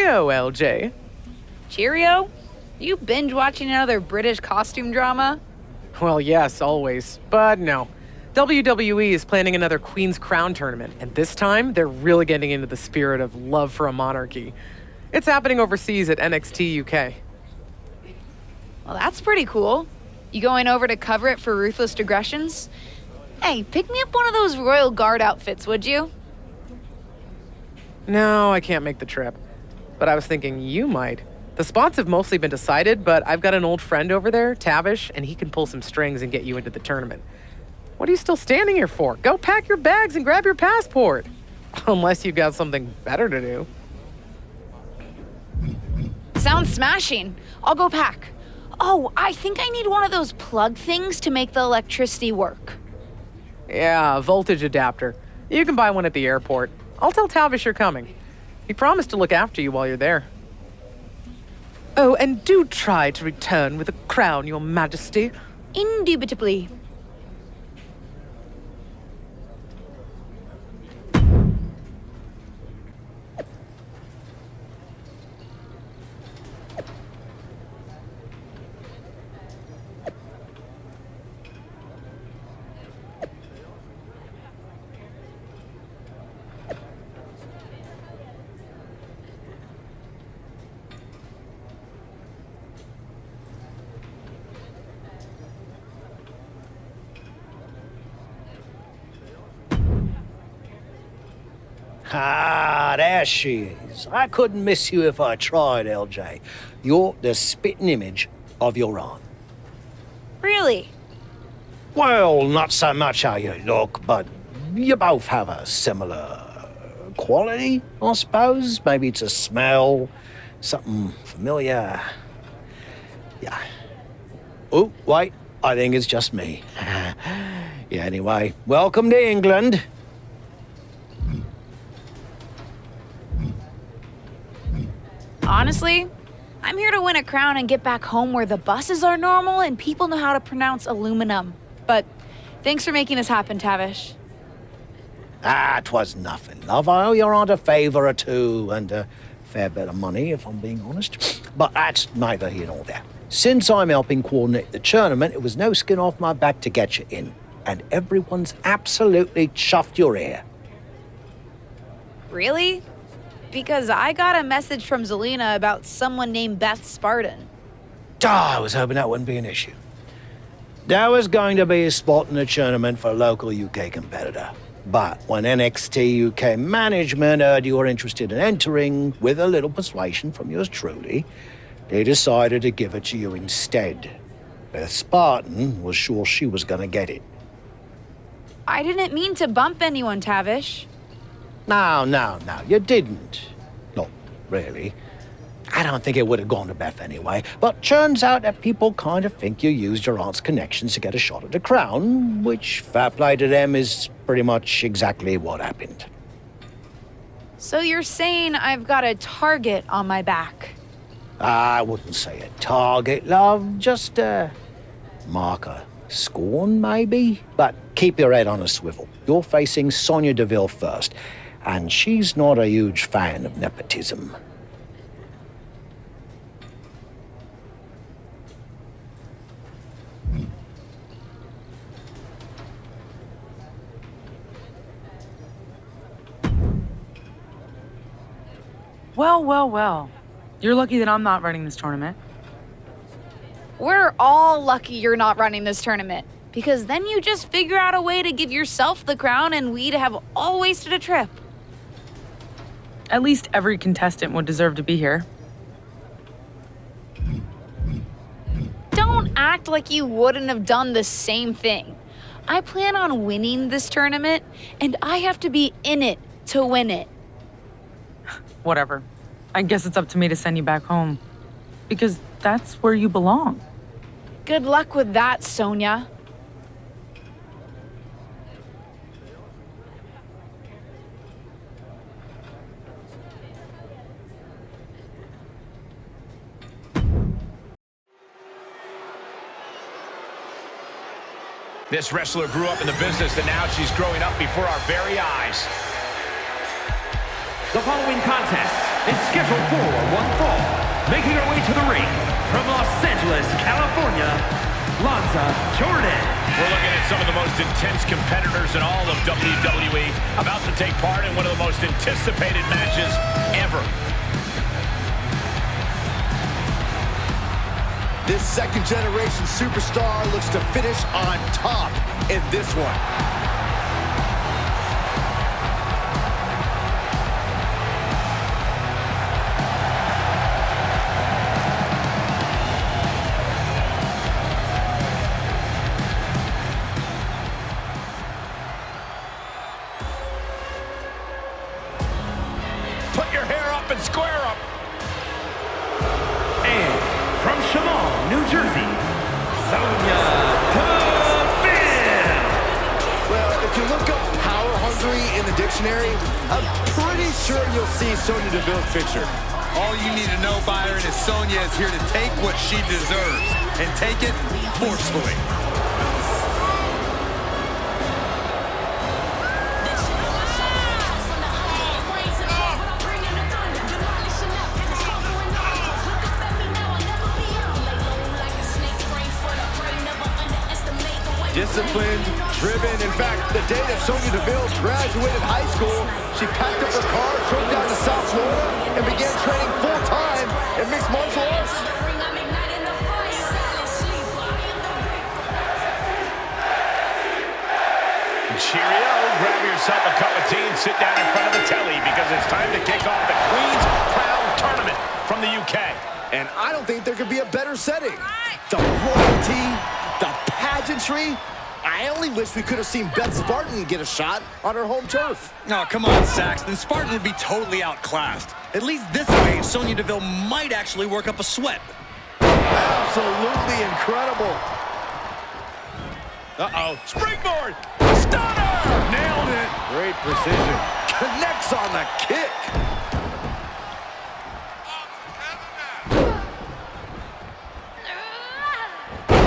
Cheerio, LJ. Cheerio? You binge watching another British costume drama? Well, yes, always. But no. WWE is planning another Queen's Crown tournament, and this time they're really getting into the spirit of love for a monarchy. It's happening overseas at NXT UK. Well, that's pretty cool. You going over to cover it for Ruthless Digressions? Hey, pick me up one of those Royal Guard outfits, would you? No, I can't make the trip. But I was thinking you might. The spots have mostly been decided, but I've got an old friend over there, Tavish, and he can pull some strings and get you into the tournament. What are you still standing here for? Go pack your bags and grab your passport. Unless you've got something better to do. Sounds smashing. I'll go pack. Oh, I think I need one of those plug things to make the electricity work. Yeah, a voltage adapter. You can buy one at the airport. I'll tell Tavish you're coming. He promised to look after you while you're there. Oh, and do try to return with a crown, Your Majesty. Indubitably. Ah, there she is. I couldn't miss you if I tried, LJ. You're the spitting image of your aunt. Really? Well, not so much how you look, but you both have a similar quality, I suppose. Maybe it's a smell, something familiar. Yeah. Oh, wait, I think it's just me. Yeah, anyway, welcome to England. Honestly, I'm here to win a crown and get back home where the buses are normal and people know how to pronounce aluminum. But thanks for making this happen, Tavish. Ah, 'twas nothing, love. I owe your aunt a favour or two and a fair bit of money, if I'm being honest. But that's neither here nor there. Since I'm helping coordinate the tournament, it was no skin off my back to get you in. And everyone's absolutely chuffed your ear. Really? Because I got a message from Zelina about someone named Beth Spartan. I was hoping that wouldn't be an issue. There was going to be a spot in the tournament for a local UK competitor. But when NXT UK management heard you were interested in entering, with a little persuasion from yours truly, they decided to give it to you instead. Beth Spartan was sure she was going to get it. I didn't mean to bump anyone, Tavish. No, you didn't. Not really. I don't think it would have gone to Beth anyway, but turns out that people kind of think you used your aunt's connections to get a shot at the crown, which, fair play to them, is pretty much exactly what happened. So you're saying I've got a target on my back? I wouldn't say a target, love, just a marker. Scorn, maybe? But keep your head on a swivel. You're facing Sonia Deville first, and she's not a huge fan of nepotism. Well. You're lucky that I'm not running this tournament. We're all lucky you're not running this tournament, because then you just figure out a way to give yourself the crown and we'd have all wasted a trip. At least every contestant would deserve to be here. Don't act like you wouldn't have done the same thing. I plan on winning this tournament, and I have to be in it to win it. Whatever. I guess it's up to me to send you back home. Because that's where you belong. Good luck with that, Sonia. This wrestler grew up in the business, and now she's growing up before our very eyes. The following contest is scheduled for one fall. Making her way to the ring from Los Angeles, California, Lanza Jordan. We're looking at some of the most intense competitors in all of WWE about to take part in one of the most anticipated matches ever. This second-generation superstar looks to finish on top in this one. Put your hair up and square up. And from Chemung, New Jersey, Sonya Deville. Well, if you look up power hungry in the dictionary, I'm pretty sure you'll see Sonya Deville's picture. All you need to know, Byron, is Sonya is here to take what she deserves and take it forcefully. Disciplined, driven. In fact, the day that Sonya Deville graduated high school, she packed up her car, drove down to South Florida, and began training full-time in mixed martial arts. Cheerio, grab yourself a cup of tea and sit down in front of the telly because it's time to kick off the Queen's Crown Tournament from the UK. And I don't think there could be a better setting. The royalty, the pageantry. I only wish we could have seen Beth Spartan get a shot on her home turf. Oh, come on, Saxton. Spartan would be totally outclassed. At least this way, Sonya Deville might actually work up a sweat. Absolutely incredible. Uh-oh. Springboard! Stunner! Nailed it! Great precision. Connects on the kick.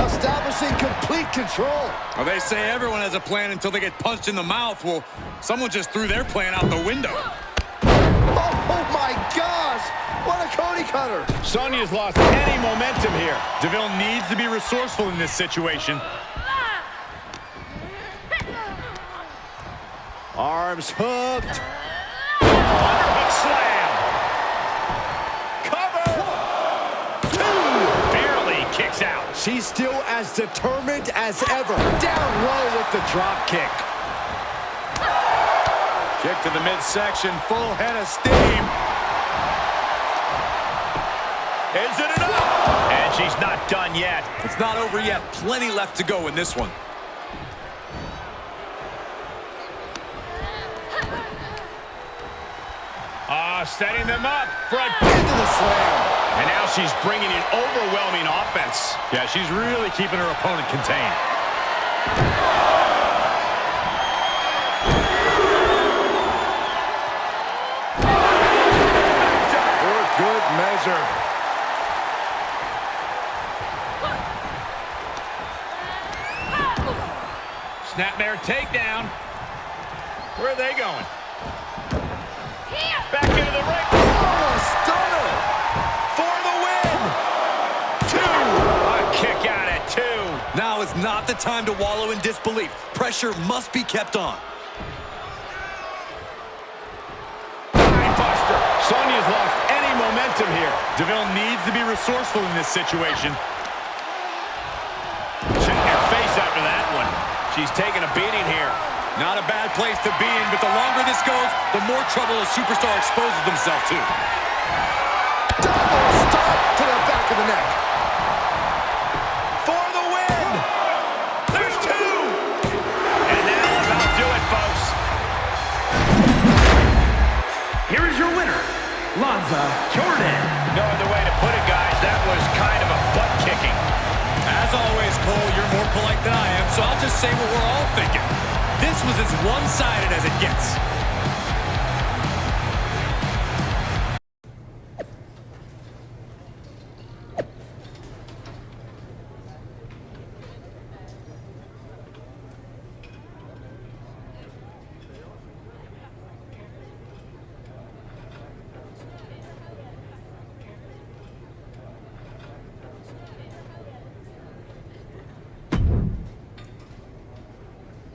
Establishing complete control. Well, they say everyone has a plan until they get punched in the mouth. Well, someone just threw their plan out the window. Oh my gosh! What a Cody cutter! Sonya's lost any momentum here. Deville needs to be resourceful in this situation. Arms hooked. Underhook slam. Cover. Two. Barely kicks out. She's still as determined as ever. Down low with the drop kick. Kick to the midsection, full head of steam. Is it enough? And she's not done yet. It's not over yet. Plenty left to go in this one. Setting them up for a Into the slam. And now she's bringing in overwhelming offense. Yeah, she's really keeping her opponent contained. For good measure. Snapmare takedown. Where are they going? Back into the ring. Oh, stunner. For the win. Two. A kick out at two. Now is not the time to wallow in disbelief. Pressure must be kept on. Buster. Sonya's lost any momentum here. Deville needs to be resourceful in this situation. Check your face after that one. She's taking a beating here. Not a bad place to be in, but the longer this goes, the more trouble a superstar exposes themselves to. Double stop to the back of the neck. For the win. There's two. And that'll about do it, folks. Here is your winner, Lanza Jordan. No other way to put it, guys. That was kind of a butt kicking. As always, Cole, you're more polite than I am, so I'll just say what we're all thinking. This was as one-sided as it gets.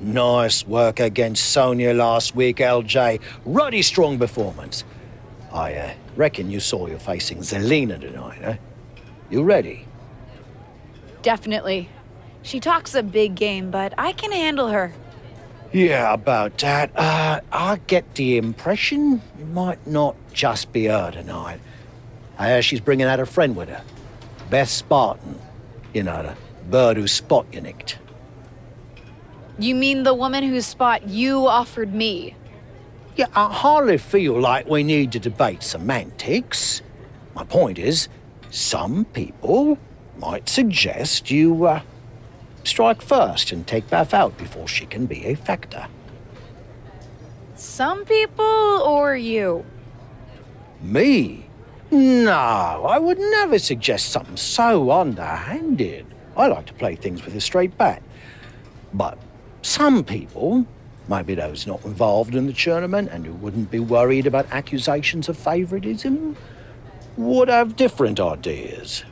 Nice work against Sonya last week, LJ. Ruddy strong performance. I reckon you saw you're facing Zelina tonight, eh? You ready? Definitely. She talks a big game, but I can handle her. Yeah, about that. I get the impression it might not just be her tonight. I hear she's bringing out a friend with her. Beth Spartan. You know, the bird whose spot you nicked. You mean the woman whose spot you offered me? Yeah, I hardly feel like we need to debate semantics. My point is, some people might suggest you, strike first and take Beth out before she can be a factor. Some people or you? Me? No, I would never suggest something so underhanded. I like to play things with a straight bat. But some people, maybe those not involved in the tournament and who wouldn't be worried about accusations of favoritism, would have different ideas.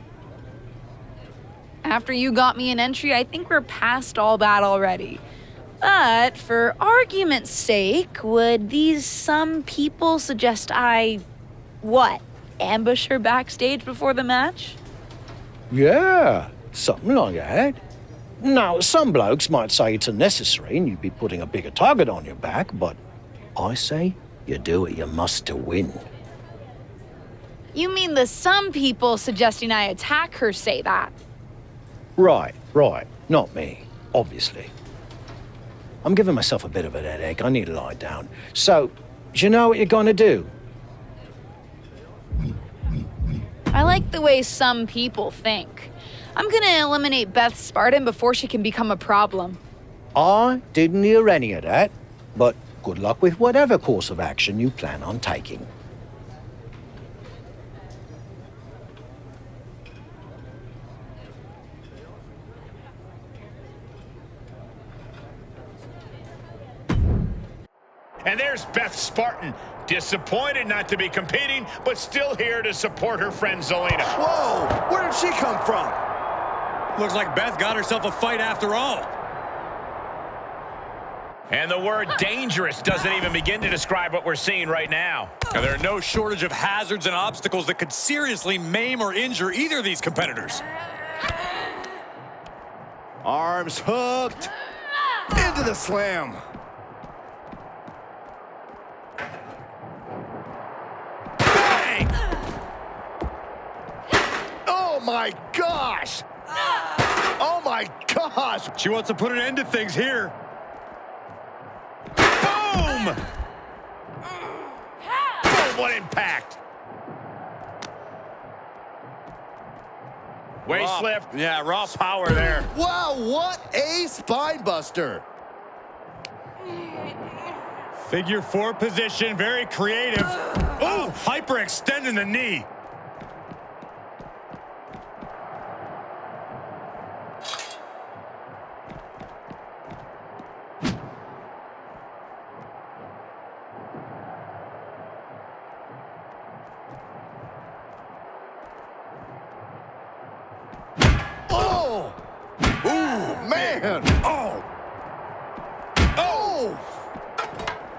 After you got me an entry, I think we're past all that already. But for argument's sake, would these some people suggest I, what, ambush her backstage before the match? Yeah, something like that. Now, some blokes might say it's unnecessary and you'd be putting a bigger target on your back, but I say you do what you must to win. You mean the some people suggesting I attack her say that? Right. Not me, obviously. I'm giving myself a bit of a headache. I need to lie down. So, do you know what you're gonna do? I like the way some people think. I'm gonna eliminate Beth Spartan before she can become a problem. I didn't hear any of that, but good luck with whatever course of action you plan on taking. And there's Beth Spartan, disappointed not to be competing, but still here to support her friend Zelina. Whoa, where did she come from? Looks like Beth got herself a fight after all. And the word dangerous doesn't even begin to describe what we're seeing right now. Now, there are no shortage of hazards and obstacles that could seriously maim or injure either of these competitors. Arms hooked. Into the slam. Bang! Oh my gosh! Oh my gosh! She wants to put an end to things here. Boom! Boom, what impact! Waist lift. Yeah, raw Power there. Wow, what a spine buster! Figure four position, very creative. Oh, hyperextending the knee. Oh! Ooh, man! Oh! Oh!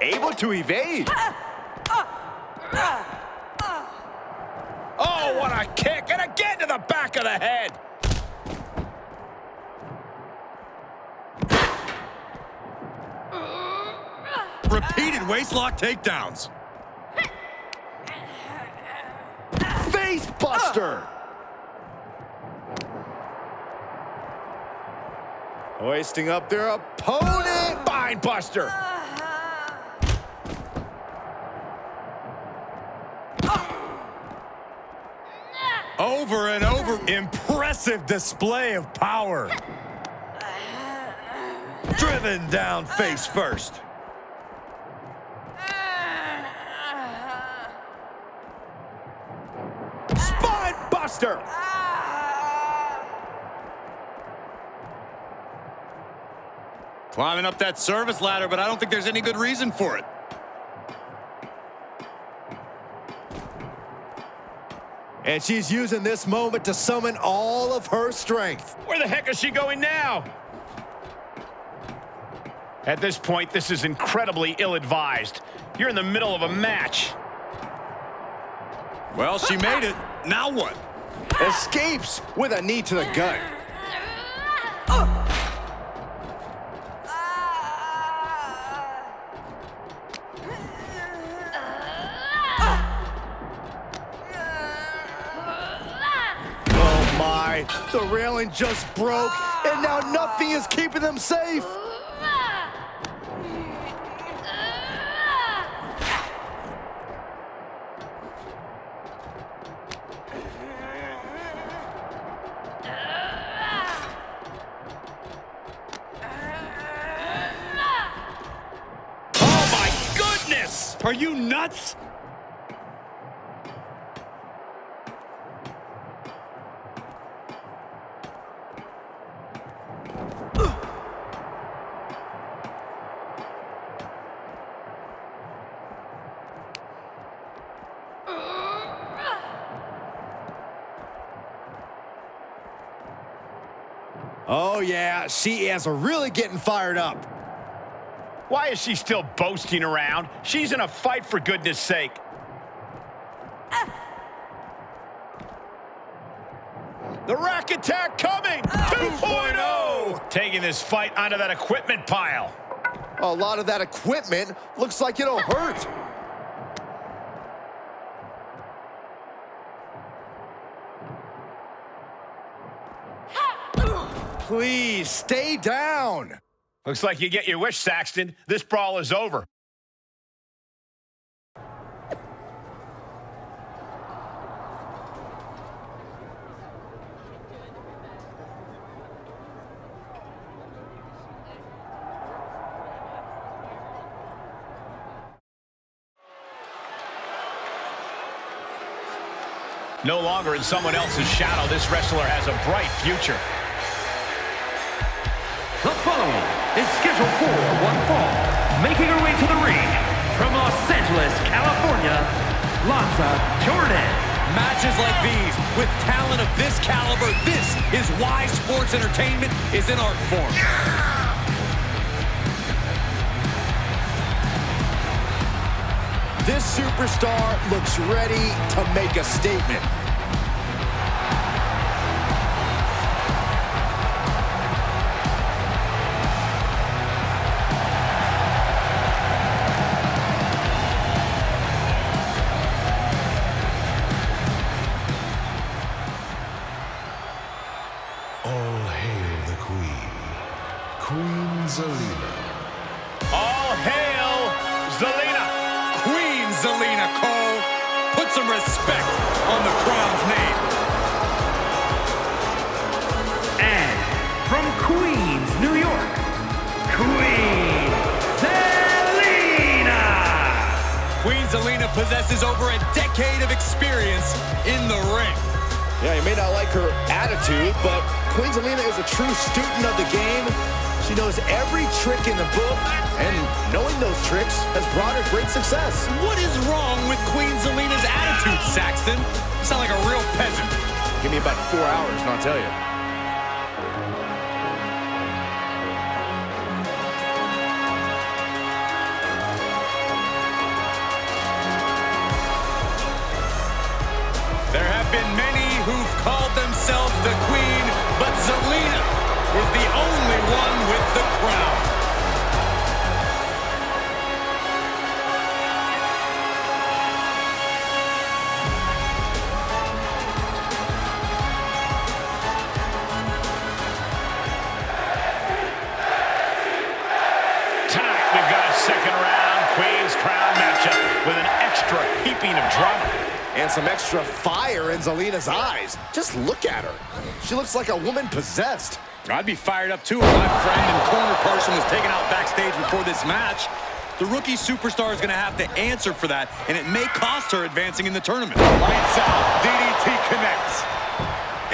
Able to evade. Oh, what a kick! And again to the back of the head. Repeated waistlock takedowns. Face buster! Hoisting up their opponent! Spine buster. Over and over, impressive display of power. Driven down face first. Spine buster! Climbing up that service ladder, but I don't think there's any good reason for it. And she's using this moment to summon all of her strength. Where the heck is she going now? At this point, this is incredibly ill-advised. You're in the middle of a match. Well, she made it. Now what? Escapes with a knee to the gut. Oh my, the railing just broke, and now nothing is keeping them safe. Are you nuts? Oh yeah, she is really getting fired up. Why is she still boasting around? She's in a fight, for goodness sake. The rack attack coming! 2.0! Taking this fight onto that equipment pile. A lot of that equipment looks like it'll hurt. Please, stay down. Looks like you get your wish, Saxton. This brawl is over. No longer in someone else's shadow, this wrestler has a bright future. The following is scheduled for one fall. Making her way to the ring from Los Angeles, California, Lanza Jordan. Matches like these, with talent of this caliber, this is why sports entertainment is in art form. This superstar looks ready to make a statement. All hail the Queen, Queen Zelina. All hail Zelina. Queen Zelina, Cole. Put some respect on the crown's name. And from Queens, New York, Queen Zelina. Queen Zelina possesses over a decade of experience in the ring. Yeah, you may not like her attitude, but Queen Zelina is a true student of the game. She knows every trick in the book, and knowing those tricks has brought her great success. What is wrong with Queen Zelina's attitude, Saxton? You sound like a real peasant. Give me about 4 hours, and I'll tell you. There have been many who've called themselves the Queen, but Zelina is the only one with the crown. Tonight, we've got a second round Queen's Crown matchup with an extra heaping of drama. And some extra fire in Zelina's eyes. Just look at her. She looks like a woman possessed. I'd be fired up too if my friend and corner person was taken out backstage before this match. The rookie superstar is going to have to answer for that, and it may cost her advancing in the tournament. Lights out. DDT connects.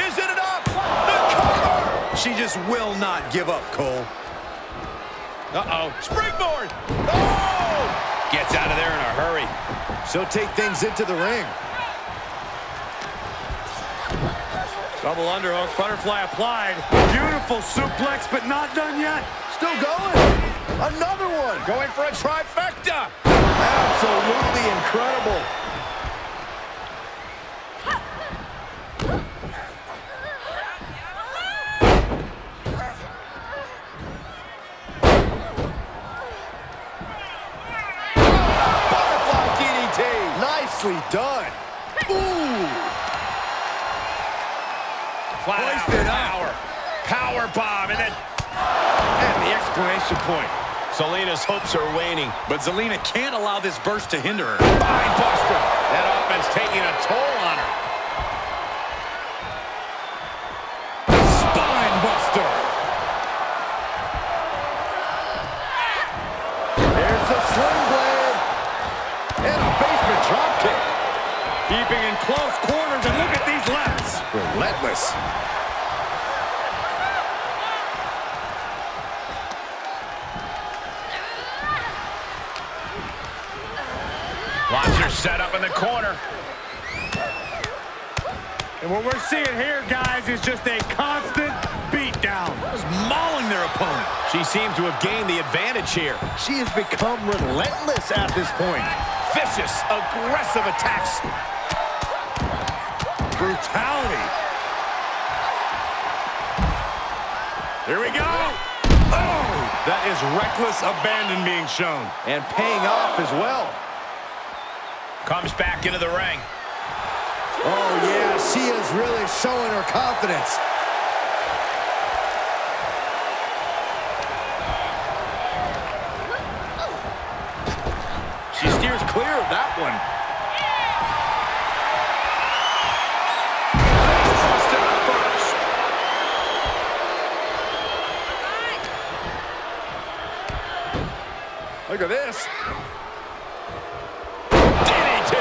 Is it enough? The cover! She just will not give up, Cole. Uh-oh. Springboard! Oh! Gets out of there in a hurry. She'll take things into the ring. Double underhook, butterfly applied. Beautiful suplex, but not done yet. still going. Another one. Going for a trifecta. Absolutely incredible. Butterfly DDT. Nicely done. Ooh. Flat out power bomb, and then The exclamation point. Zelina's hopes are waning. But Zelina can't allow this burst to hinder her. Spine buster. That offense taking a toll on her. Spine buster. There's the sling blade. And a basement drop kick. Keeping in close quarters, and look at these lefts. Relentless. Watch her set up in the corner. And what we're seeing here, guys, is just a constant beatdown. Just mauling their opponent. She seems to have gained the advantage here. She has become relentless at this point. Vicious, aggressive attacks. Brutality. Here we go. Oh, that is reckless abandon being shown. And paying off as well. Comes back into the ring. Oh, yeah, she is really showing her confidence. She steers clear of that one. Look at this. DDT.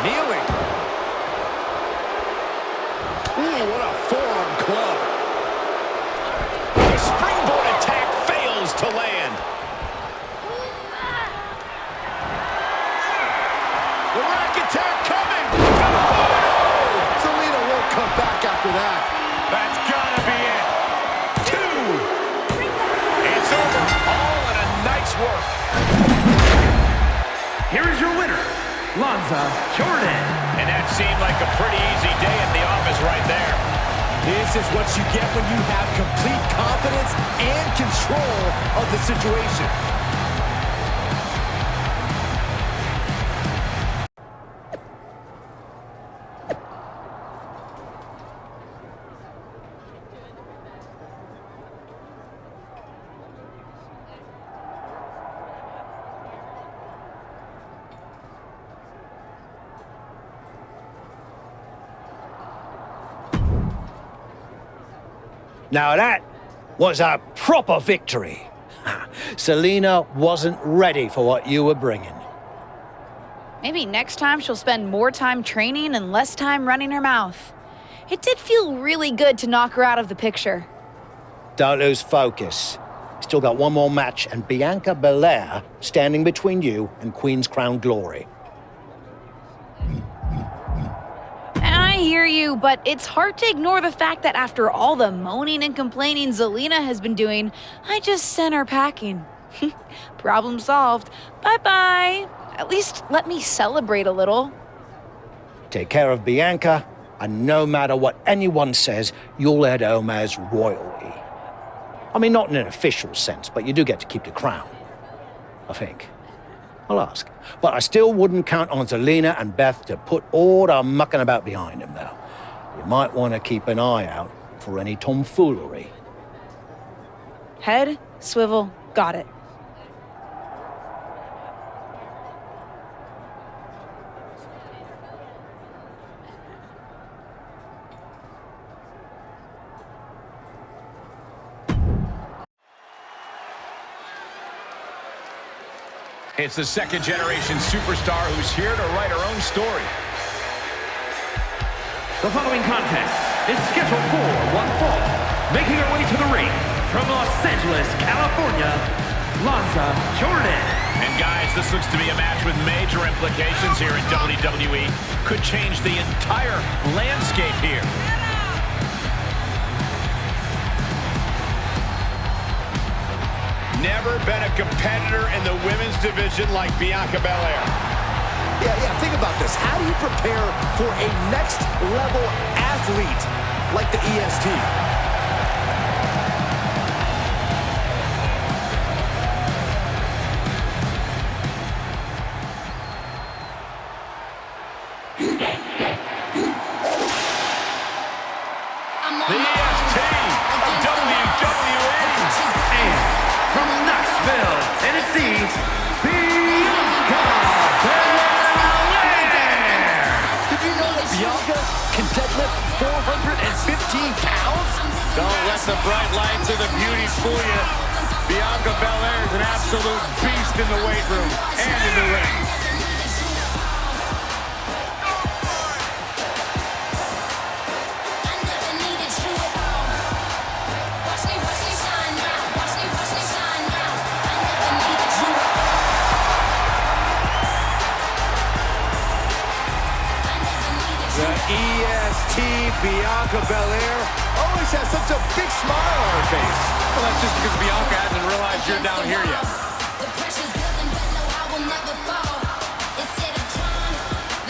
Kneeling. Ooh, what a forearm club. The springboard attack fails to land. The rack attack coming. Zelina won't come back after that. That's gotta be it. 2. It's over. All in a night's work. Here is your winner, Lanza Jordan. And that seemed like a pretty easy day at the office right there. This is what you get when you have complete confidence and control of the situation. Now that was a proper victory. Zelina wasn't ready for what you were bringing. Maybe next time she'll spend more time training and less time running her mouth. It did feel really good to knock her out of the picture. Don't lose focus. Still got one more match and Bianca Belair standing between you and Queen's Crown Glory. I hear you, but it's hard to ignore the fact that after all the moaning and complaining Zelina has been doing, I just sent her packing. Problem solved. Bye-bye. At least let me celebrate a little. Take care of Bianca, and no matter what anyone says, you'll head home as royalty. I mean, not in an official sense, but you do get to keep the crown. I think. I'll ask. But I still wouldn't count on Zelina and Beth to put all the mucking about behind them, though. You might want to keep an eye out for any tomfoolery. Head, swivel, got it. It's the second-generation superstar who's here to write her own story. The following contest is scheduled for one fall. Making her way to the ring from Los Angeles, California, Lanza Jordan. And guys, this looks to be a match with major implications here in WWE. Could change the entire landscape here. Never been a competitor in the women's division like Bianca Belair. Yeah, think about this. How do you prepare for a next-level athlete like the EST? The EST of WWE. And from Knoxville, Tennessee, Bianca Belair. Did you know that Bianca can deadlift 415 pounds? Don't let the bright lights or the beauty fool you. Bianca Belair is an absolute beast in the weight room and in the ring. The EST Bianca Belair always has such a big smile on her face. Well, that's just because Bianca hasn't realized you're down here yet. The pressure's building, but no, I will never fall. Instead of climb,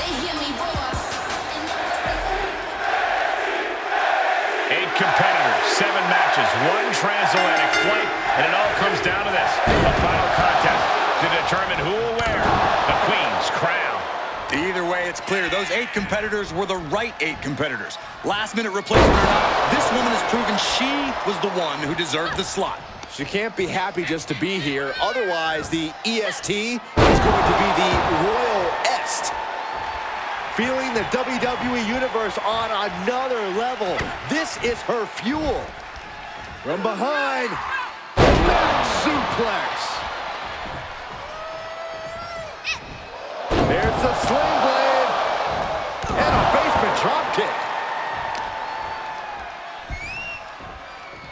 they hear me roar. 8 competitors, 7 matches, 1 transatlantic flight, and it all comes down to this. A final contest to determine who will wear the Queen's crown. Either way, it's clear those 8 competitors were the right 8 competitors. Last-minute replacement or not, this woman has proven she was the one who deserved the slot. She can't be happy just to be here. Otherwise, the EST is going to be the Royal Est. Feeling the WWE Universe on another level. This is her fuel. From behind, back suplex. There's the sling blade. And a basement dropkick.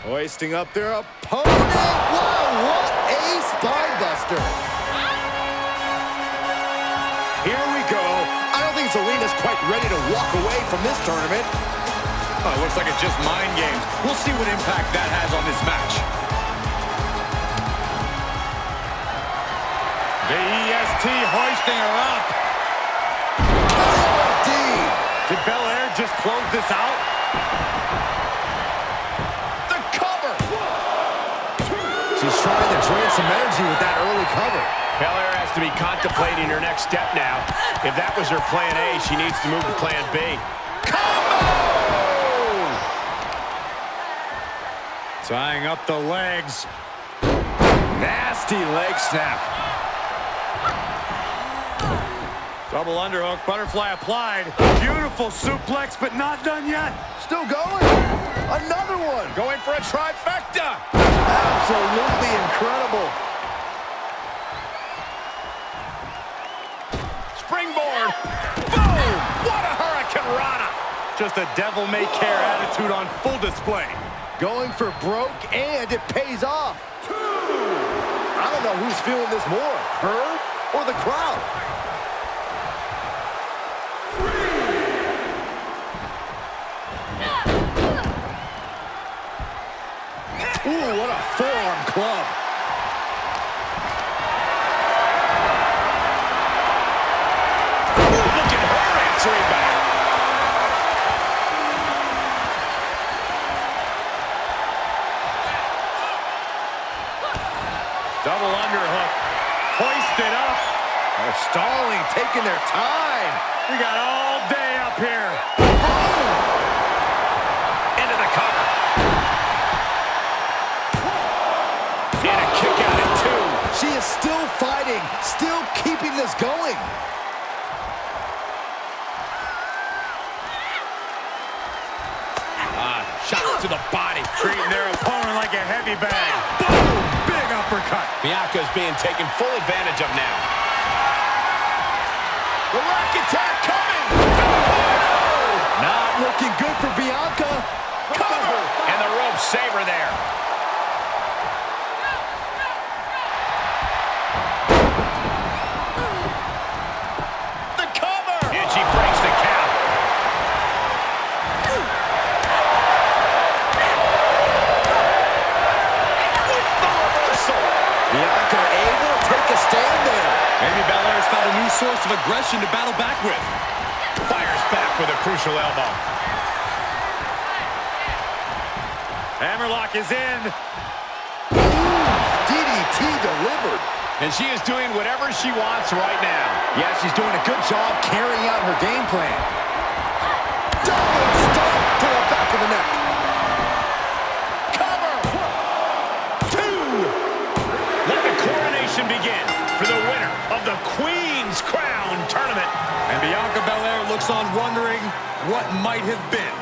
Hoisting up their opponent. Wow, what a spinebuster. Here we go. I don't think Zelina's quite ready to walk away from this tournament. Oh, it looks like it's just mind games. We'll see what impact that has on this match. The EST hoisting her up. Did Belair just close this out? The cover. She's trying to drain some energy with that early cover. Belair has to be contemplating her next step now. If that was her plan A, she needs to move to plan B. Combo! Tying up the legs. Nasty leg snap. Double underhook, butterfly applied. Beautiful suplex, but not done yet. Still going. Another one. Going for a trifecta. Absolutely incredible. Springboard. Boom! What a hurricane rana. Just a devil-may-care attitude on full display. Going for broke, and it pays off. I don't know who's feeling this more, her or the crowd. Ooh, what a forearm club. Ooh, look at her answering back. Double underhook. Hoisted up. They're stalling, taking their time. We got all day up here. Into the cover. And a kick out at 2. She is still fighting, still keeping this going. Shot to the body. Treating their opponent like a heavy bag. Boom! Big uppercut. Bianca's being taken full advantage of now. The rack attack coming. Not looking good for Bianca. Cover! And the rope saver there. The cover. And she breaks the count. With the reversal. Maybe Belair has found a new source of aggression to battle back with. Fires back with a crucial elbow. Hammerlock is in. DDT delivered. And she is doing whatever she wants right now. Yeah, she's doing a good job carrying out her game plan. Double stomp to the back of the neck. Cover. 2. Let the coronation begin for the winner of the Queen's Crown Tournament. And Bianca Belair looks on wondering what might have been.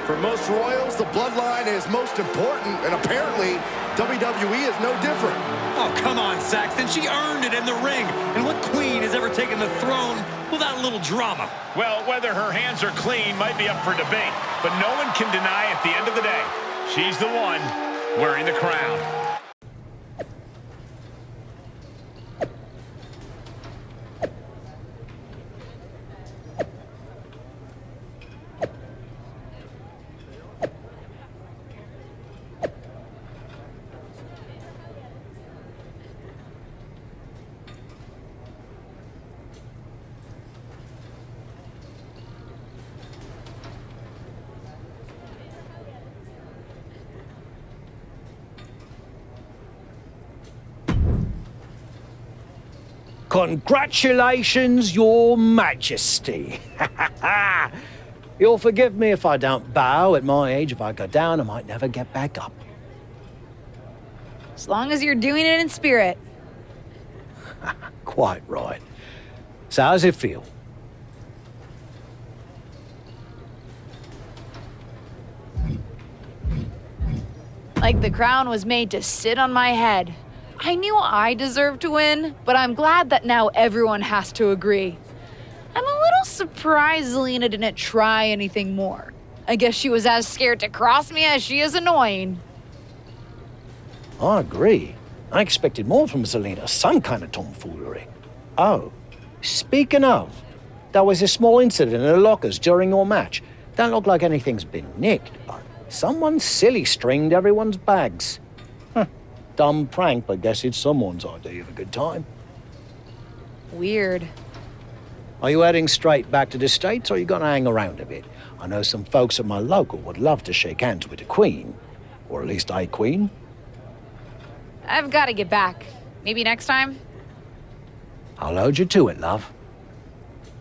For most royals, the bloodline is most important, and apparently, WWE is no different. Oh, come on, Saxton. She earned it in the ring. And what queen has ever taken the throne without a little drama? Well, whether her hands are clean might be up for debate, but no one can deny at the end of the day, she's the one wearing the crown. Congratulations, Your Majesty. You'll forgive me if I don't bow. At my age, if I go down, I might never get back up. As long as you're doing it in spirit. Quite right. So how's it feel? Like the crown was made to sit on my head. I knew I deserved to win, but I'm glad that now everyone has to agree. I'm a little surprised Zelina didn't try anything more. I guess she was as scared to cross me as she is annoying. I agree. I expected more from Zelina, some kind of tomfoolery. Oh, speaking of, there was a small incident in the lockers during your match. Don't look like anything's been nicked, but someone silly stringed everyone's bags. Dumb prank, but guess it's someone's idea of a good time. Weird. Are you heading straight back to the States, or are you going to hang around a bit? I know some folks at my local would love to shake hands with the Queen. Or at least a Queen. I've got to get back. Maybe next time? I'll hold you to it, love.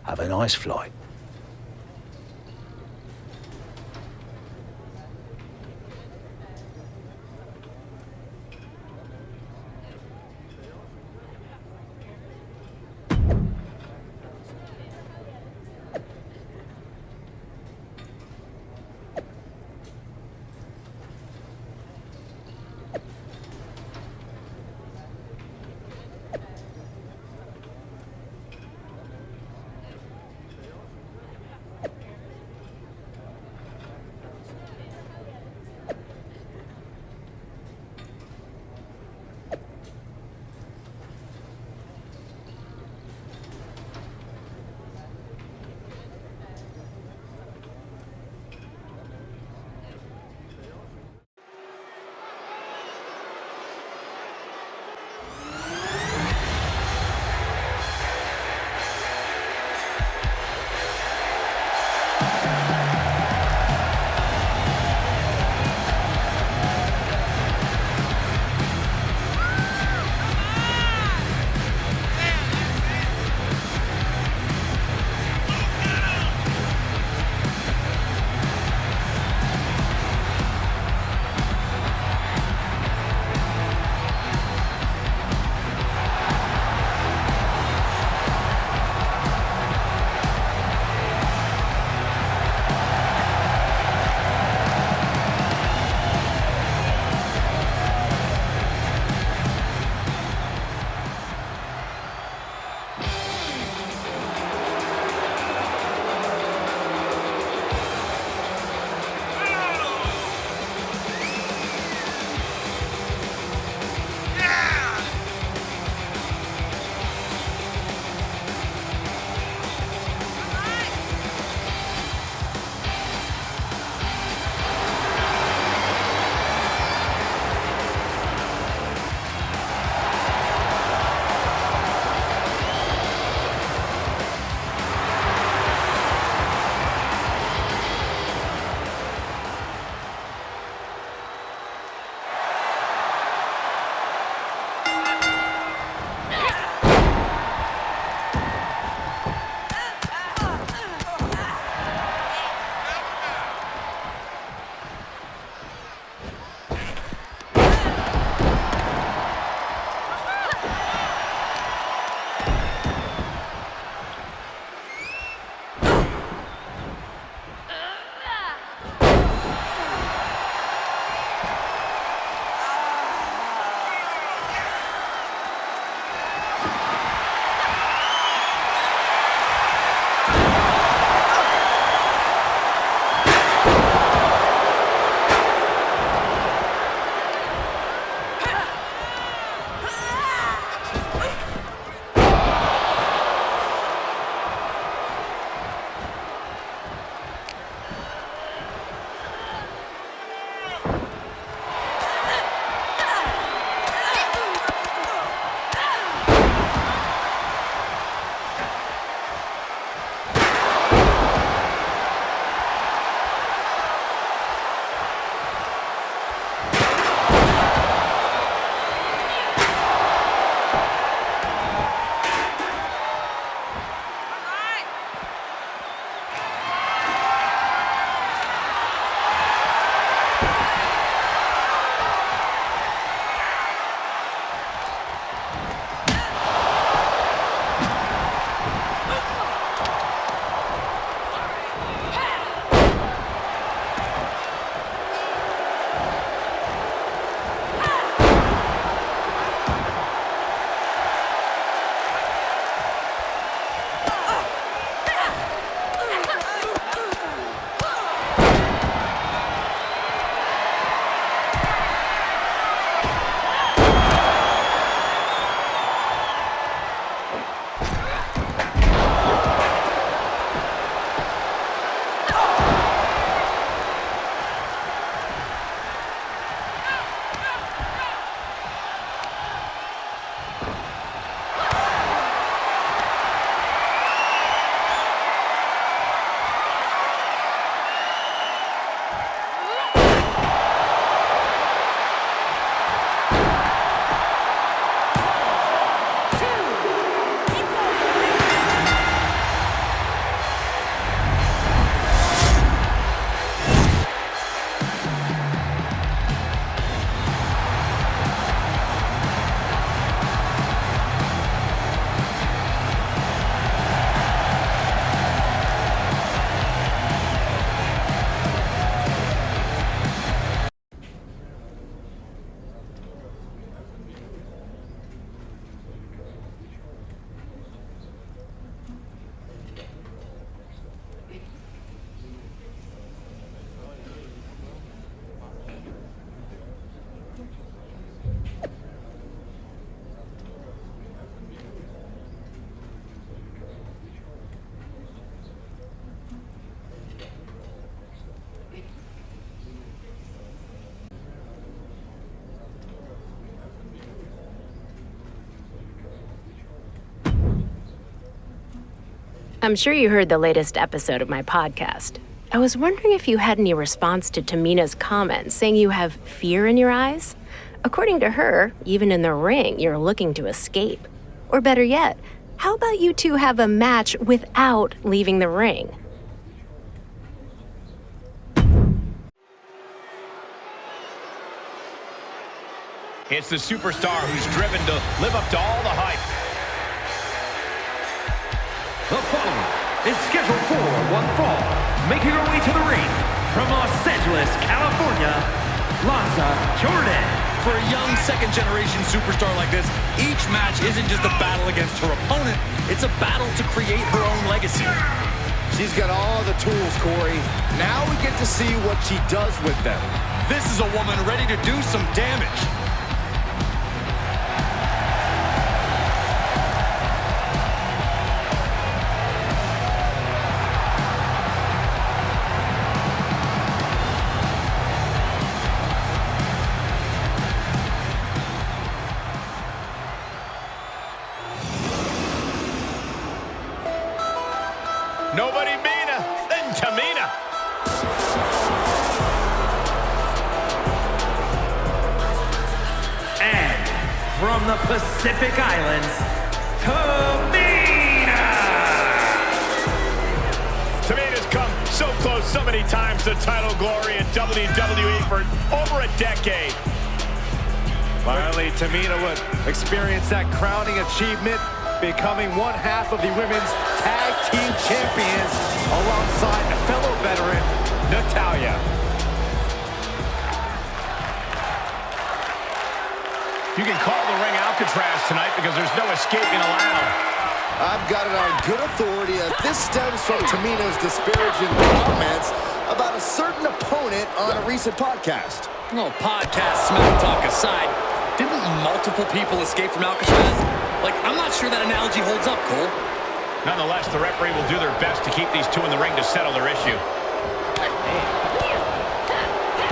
Have a nice flight. Thank you. I'm sure you heard the latest episode of my podcast. I was wondering if you had any response to Tamina's comments saying you have fear in your eyes. According to her, even in the ring, you're looking to escape. Or better yet, how about you two have a match without leaving the ring? It's the superstar who's driven to live up to all the hype. The following is scheduled for one fall, making her way to the ring from Los Angeles, California, Lanza Jordan. For a young second-generation superstar like this, each match isn't just a battle against her opponent, it's a battle to create her own legacy. She's got all the tools, Corey. Now we get to see what she does with them. This is a woman ready to do some damage. Nobody meaner than Tamina. And from the Pacific Islands, Tamina! Tamina's come so close so many times to title glory in WWE for over a decade. Finally, Tamina would experience that crowning achievement, becoming one half of the women's tag team champions alongside a fellow veteran, Natalya. You can call the ring Alcatraz tonight because there's no escaping allowed. I've got it on good authority that this stems from Tamina's disparaging comments about a certain opponent on a recent podcast. No, podcast smack talk aside, didn't multiple people escape from Alcatraz? Like, I'm not sure that analogy holds up, Cole. Nonetheless, the referee will do their best to keep these two in the ring to settle their issue.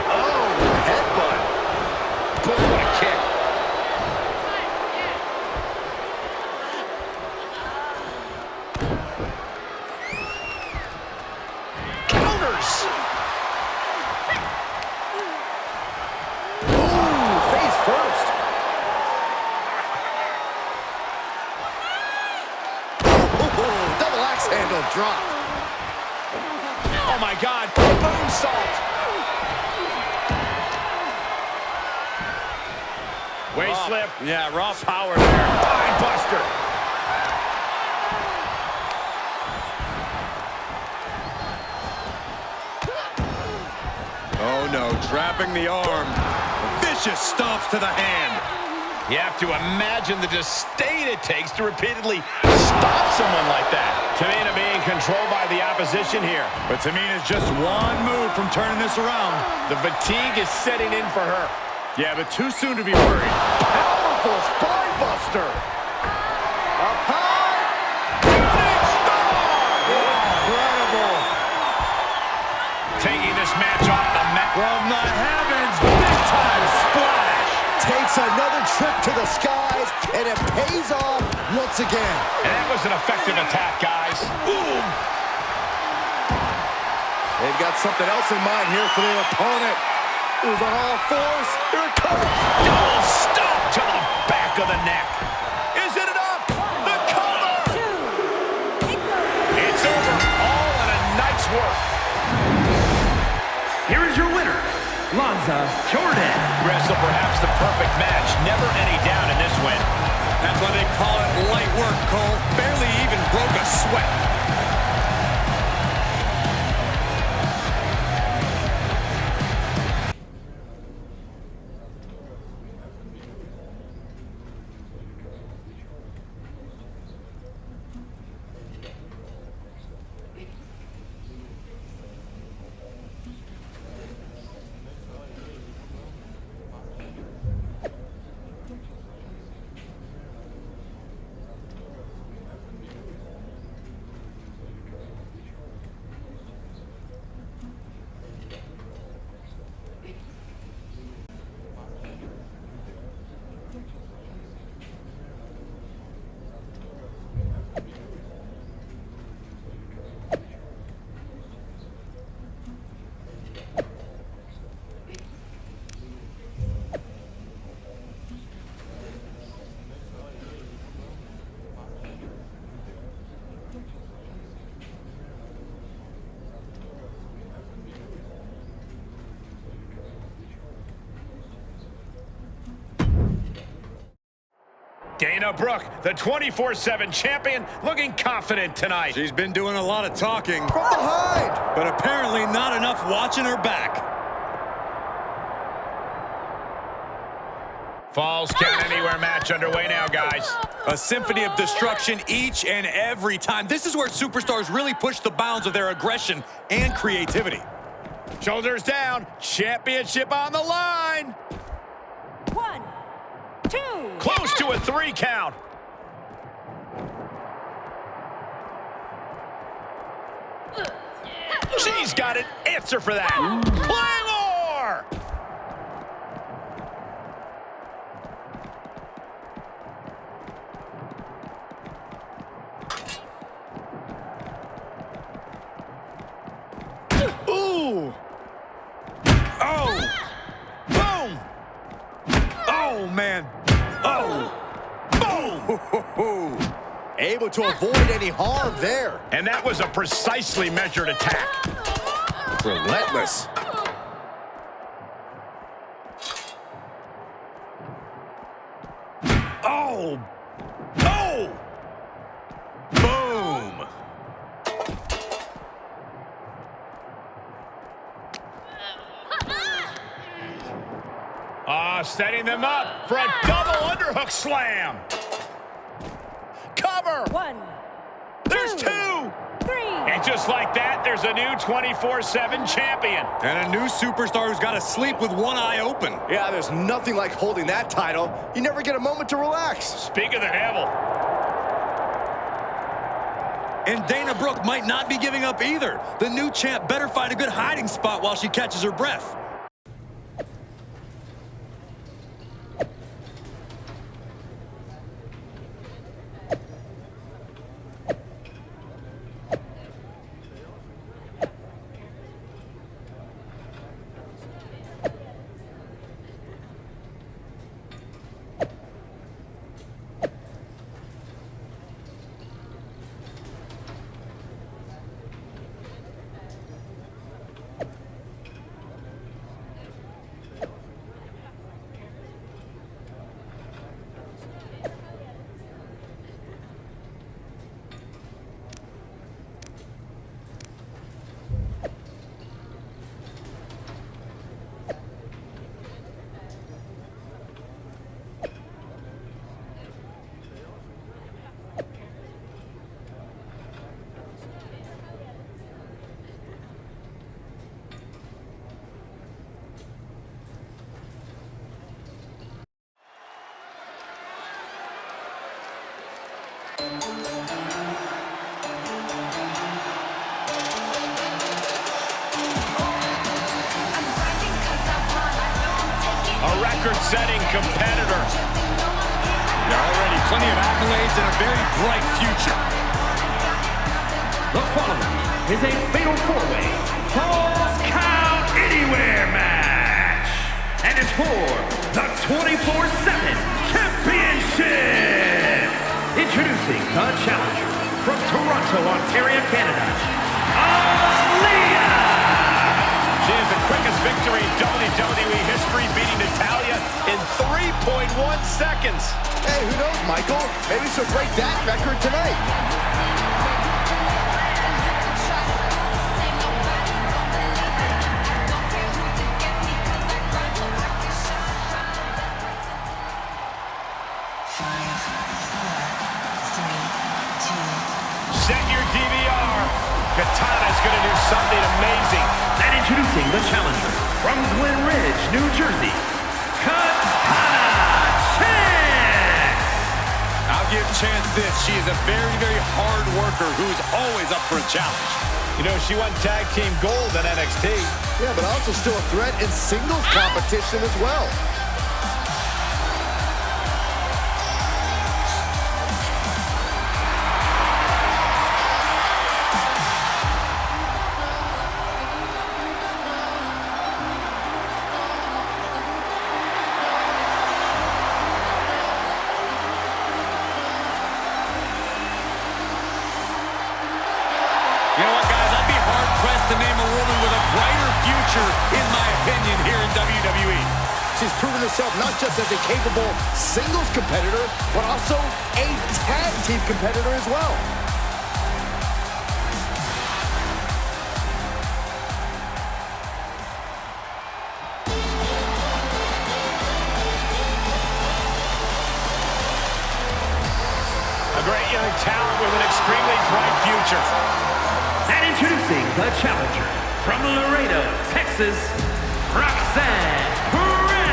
Oh, headbutt. Boom, what a kick. Counters. Ooh, face first. Double axe handle dropped. Oh my God, moonsault. Waist slip. Yeah, raw Power there. Spine buster. Oh no, trapping the arm. Vicious stomps to the hand. You have to imagine the disdain it takes to repeatedly stop someone like that. Tamina being controlled by the opposition here. But Tamina's just one move from turning this around. The fatigue is setting in for her. Yeah, but too soon to be worried. Powerful spine buster. Up high. Shooting star! Incredible. Taking this match off the mat. From the heavens, big time splash. Takes another trip to the skies, and it pays off once again. And that was an effective attack, guys. Boom! They've got something else in mind here for their opponent. Who's on all fours. Here it comes. Double stop to the back of the neck. Is it enough? The cover! It's over. All in a night's work. Here is your winner, Lanza Jordan. Wrestle perhaps the perfect match. Never any down in this win. That's why they call it light work, Cole. Barely even broke a sweat. Dana Brooke, the 24/7 champion, looking confident tonight. She's been doing a lot of talking. From behind. But apparently not enough watching her back. Falls Count Anywhere match underway now, guys. A symphony of destruction each and every time. This is where superstars really push the bounds of their aggression and creativity. Shoulders down, championship on the line. 1, 2. Close to a 3 count. She's got an answer for that. Claymore! Ooh! Oh! Boom! Oh, man. Oh! Boom! Able to avoid any harm there. And that was a precisely measured attack. Relentless. Oh! Oh! Boom! Setting them up for a double underhook slam. Cover! 1, There's 2! 3. And just like that, there's a new 24/7 champion. And a new superstar who's got to sleep with one eye open. Yeah, there's nothing like holding that title. You never get a moment to relax. Speak of the devil. And Dana Brooke might not be giving up either. The new champ better find a good hiding spot while she catches her breath. A record-setting competitor. There are already plenty of accolades and a very bright future. The following is a fatal four-way Falls Count Anywhere match. And it's for the 24/7 Championship. Introducing the challenger from Toronto, Ontario, Canada, Aaliyah. She has the quickest victory in WWE history, beating Natalia in 3.1 seconds. Hey, who knows, Michael? Maybe she'll break that record tonight. Set your DVR. Katana's going to do something amazing. And introducing the challenger from Glen Ridge, New Jersey, Katana Chance. I'll give Chance this. She is a very, very hard worker who's always up for a challenge. You know, she won tag team gold in NXT. Yeah, but also still a threat in singles competition as well. You know what, guys? I'd be hard-pressed to name a woman with a brighter future, in my opinion, here in WWE. She's proven herself not just as a capable singles competitor, but also a tag team competitor as well. A great young talent with an extremely bright future. And introducing the challenger from Laredo, Texas, Roxanne Perez.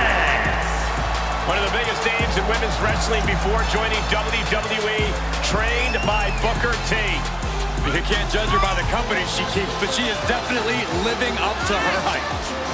One of the biggest names in women's wrestling before joining WWE, trained by Booker T. You can't judge her by the company she keeps, but she is definitely living up to her hype.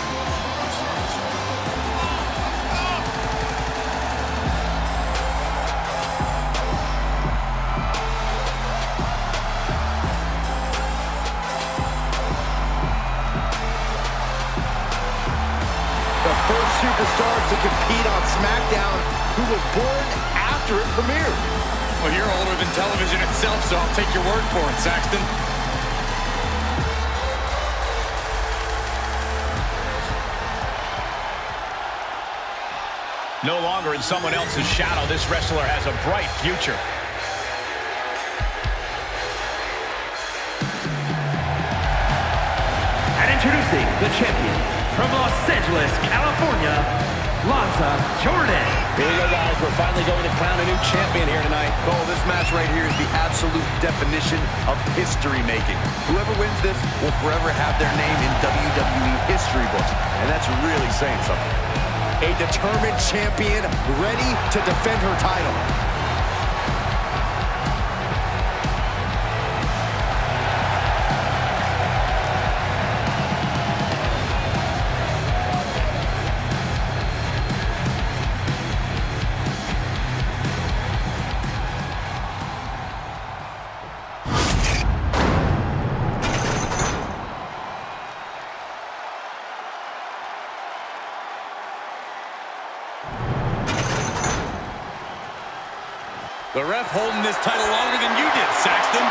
Superstar to compete on SmackDown, who was born after it premiered. Well, you're older than television itself, so I'll take your word for it, Saxton. No longer in someone else's shadow, this wrestler has a bright future. And introducing the champion from Los Angeles, California, Lanza Jordan. Here we go, guys. We're finally going to crown a new champion here tonight. Cole, this match right here is the absolute definition of history-making. Whoever wins this will forever have their name in WWE history books, and that's really saying something. A determined champion ready to defend her title. The ref holding this title longer than you did, Saxton.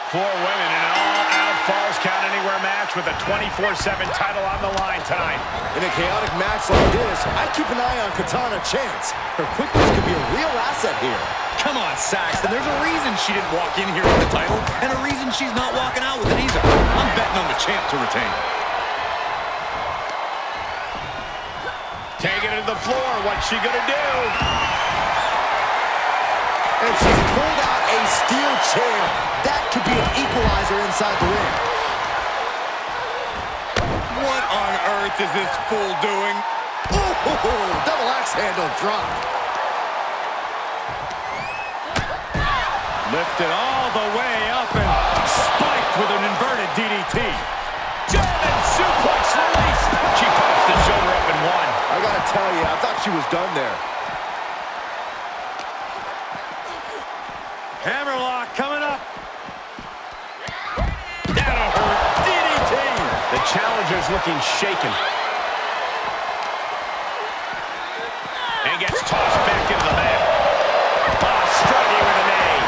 Four women in an all-out Falls Count Anywhere match with a 24/7 title on the line tonight. In a chaotic match like this, I keep an eye on Katana Chance. Her quickness could be a real asset here. Come on, Saxton. There's a reason she didn't walk in here with the title, and a reason she's not walking out with it either. I'm betting on the champ to retain. Taking it to the floor. What's she gonna do? And she's pulled out a steel chair. That could be an equalizer inside the ring. What on earth is this fool doing? Ooh, double axe handle drop. Lifted all the way up and spiked with an inverted DDT. German suplex released. She pops the shoulder up and won. I gotta tell you, I thought she was done there. Hammerlock coming up. That'll hurt. DDT. The challenger's looking shaken. And gets tossed back into the mat. Ah, striking with a knee.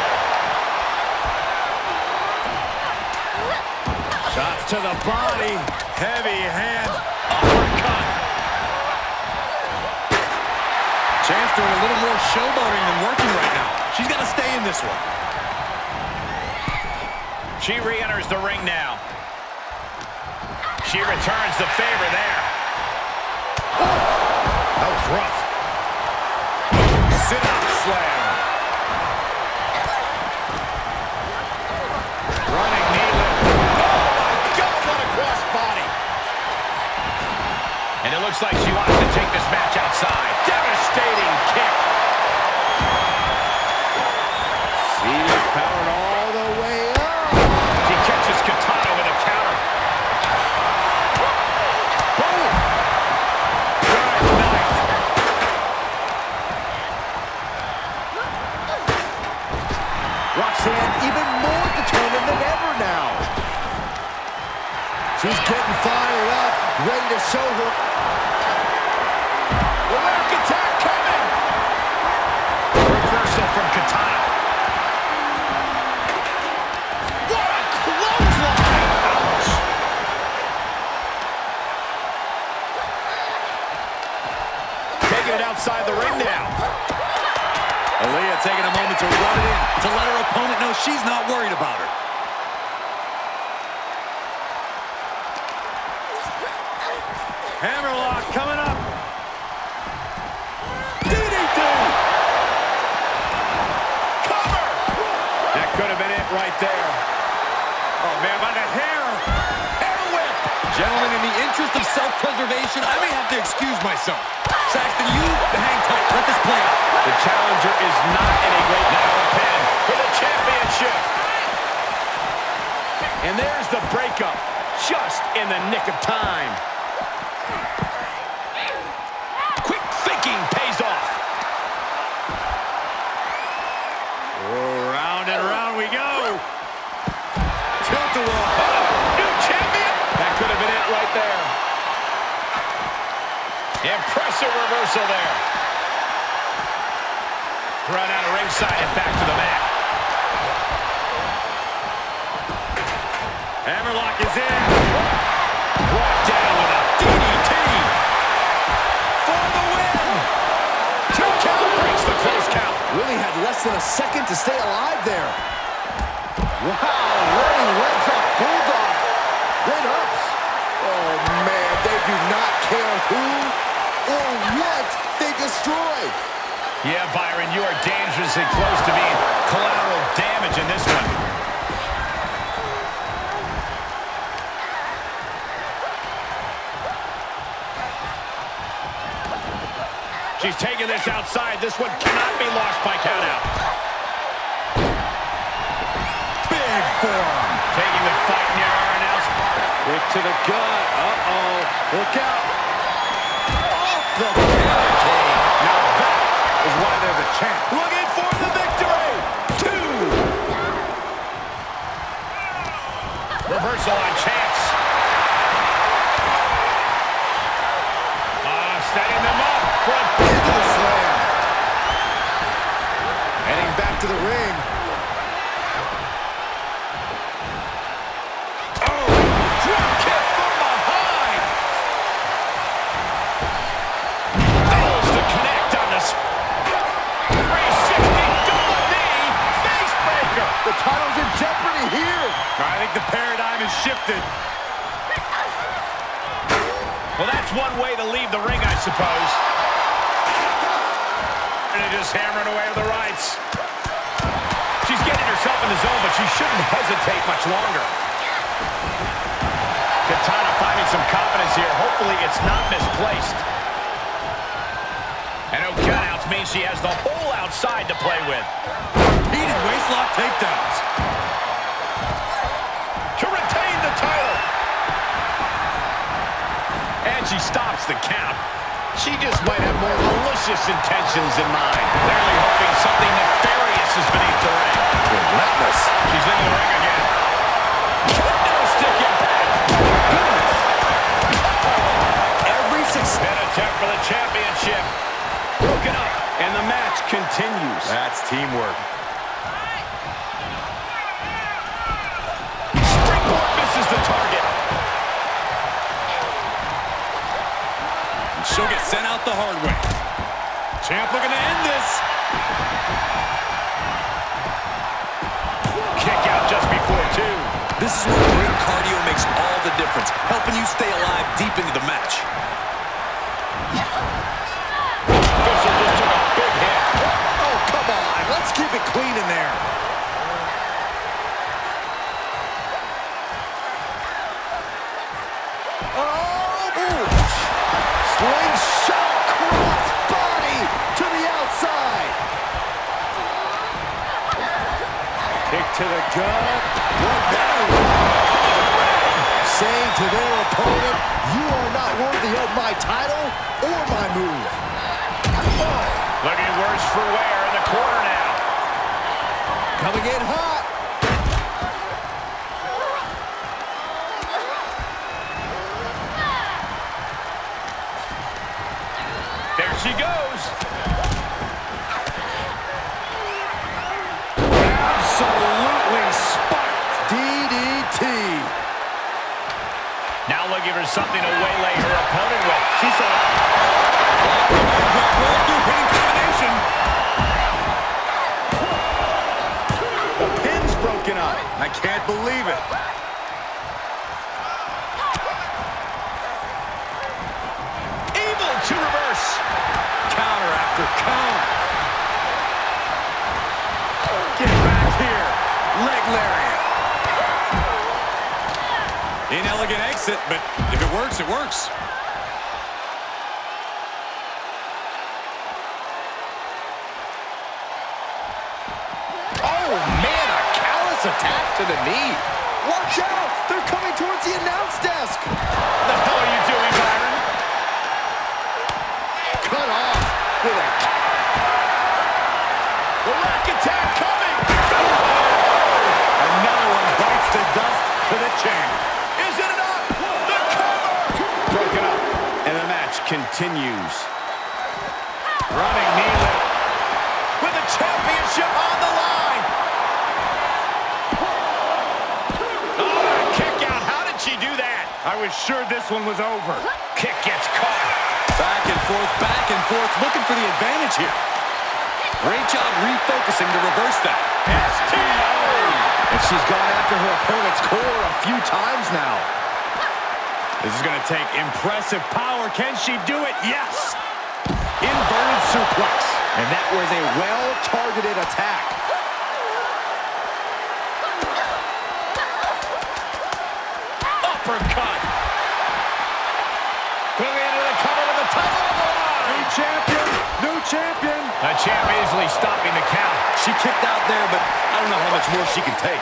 Shots to the body. Heavy hands. Uppercut. Chance doing a little more showboating than working right now. She's got to stay in this one. She re-enters the ring now. She returns the favor there. That was rough. Sit-up slam. Running knee lift. Oh, my God, what a cross body. And it looks like she wants to take this match outside. Devastating kick. Seated, powered all the way up. She catches Katana with a counter. Boom. Good night. Roxanne even more determined than ever now. She's getting fired up, ready to show her. American attack coming. Reversal from Katana. taking a moment to rub it in, to let her opponent know she's not worried about her. Hammerlock coming up. DDT! Cover! That could have been it right there. Oh, man, by the hair. Hair whip. Gentlemen, in the interest of self-preservation, I may have to excuse myself. Saxton, you hang tight. Let this play out. The challenger is not in a great now pin for the championship. And there's the breakup, just in the nick of time. Quick thinking pays off. Oh, round and round we go. Tilt-a-whirl. New champion. That could have been it right there. Impressive reversal there. Thrown out of ringside and back to the mat. Hammerlock is in. Brought down with a DDT. For the win. 2 count breaks the close count. Really had less than a second to stay alive there. Wow, running red drop bulldog. Red ups. Oh, man, they do not care who or what they destroy. Yeah, Byron, you are dangerously close to being collateral damage in this one. She's taking this outside. This one cannot be lost by countout. Big form. Taking the fight near our announcement. Kick to the gut. Uh-oh. Look out. Off the barricade. Now that is why they're the champ. Looking for the victory. 2. Reversal on Chance. Setting them up for a Into the slam. Heading back to the ring. oh, drop kick from behind. Fails to connect on the 360 double knee face breaker. The title's in jeopardy here. I think the paradigm has shifted. Well, that's one way to leave the ring, I suppose. And just hammering away with the rights. She's getting herself in the zone, but she shouldn't hesitate much longer. Katana finding some confidence here. Hopefully it's not misplaced. And no countouts means she has the whole outside to play with. Repeated waistlock takedowns. To retain the title. And she stops the count. She just might have more malicious intentions in mind. Clearly hoping something nefarious is beneath the ring. Relentless. She's in the ring again. Kendo stick impact. Goodness. Every An attempt for the championship. Broken up. And the match continues. That's teamwork. Springboard misses the target. She'll get sent out the hard way. Champ looking to end this. Kick out just before 2. This is where great cardio makes all the difference, helping you stay alive deep into the match. Official just took a big hit. Oh, come on. Let's keep it clean in there. Oh, ooh. Slingshot cross body to the outside. Kick to the gut. What now? Saying to their opponent, you are not worthy of my title or my move. Oh. Looking worse for wear in the corner now. Coming in hot. There she goes. Absolutely spiked DDT. Now looking for something to waylay her opponent with. She saw Roll through pinning combination. I can't believe it. Able to reverse. Counter after counter. Get back here. Leg lariat. Inelegant exit, but if it works, it works. Oh, man, a callous attack to the knee. Watch out! They're coming towards the announce desk. What the hell are you doing, Byron? Cut off with a... The rack attack coming. Another one bites the dust to the chin. Is it enough? The cover. Broken up, and the match continues. Running knee lift with the championship on the line. Oh, kick out. How did she do that? I was sure this one was over. Kick gets caught. Back and forth, looking for the advantage here. Great job refocusing to reverse that. STO. And she's gone after her opponent's core a few times now. This is going to take impressive power. Can she do it? Yes. Inverted suplex. And that was a well-targeted attack. Uppercut. Quickly into the cover with the title on the line. New champion, new champion. The champ easily stopping the count. She kicked out there, but I don't know how much more she can take.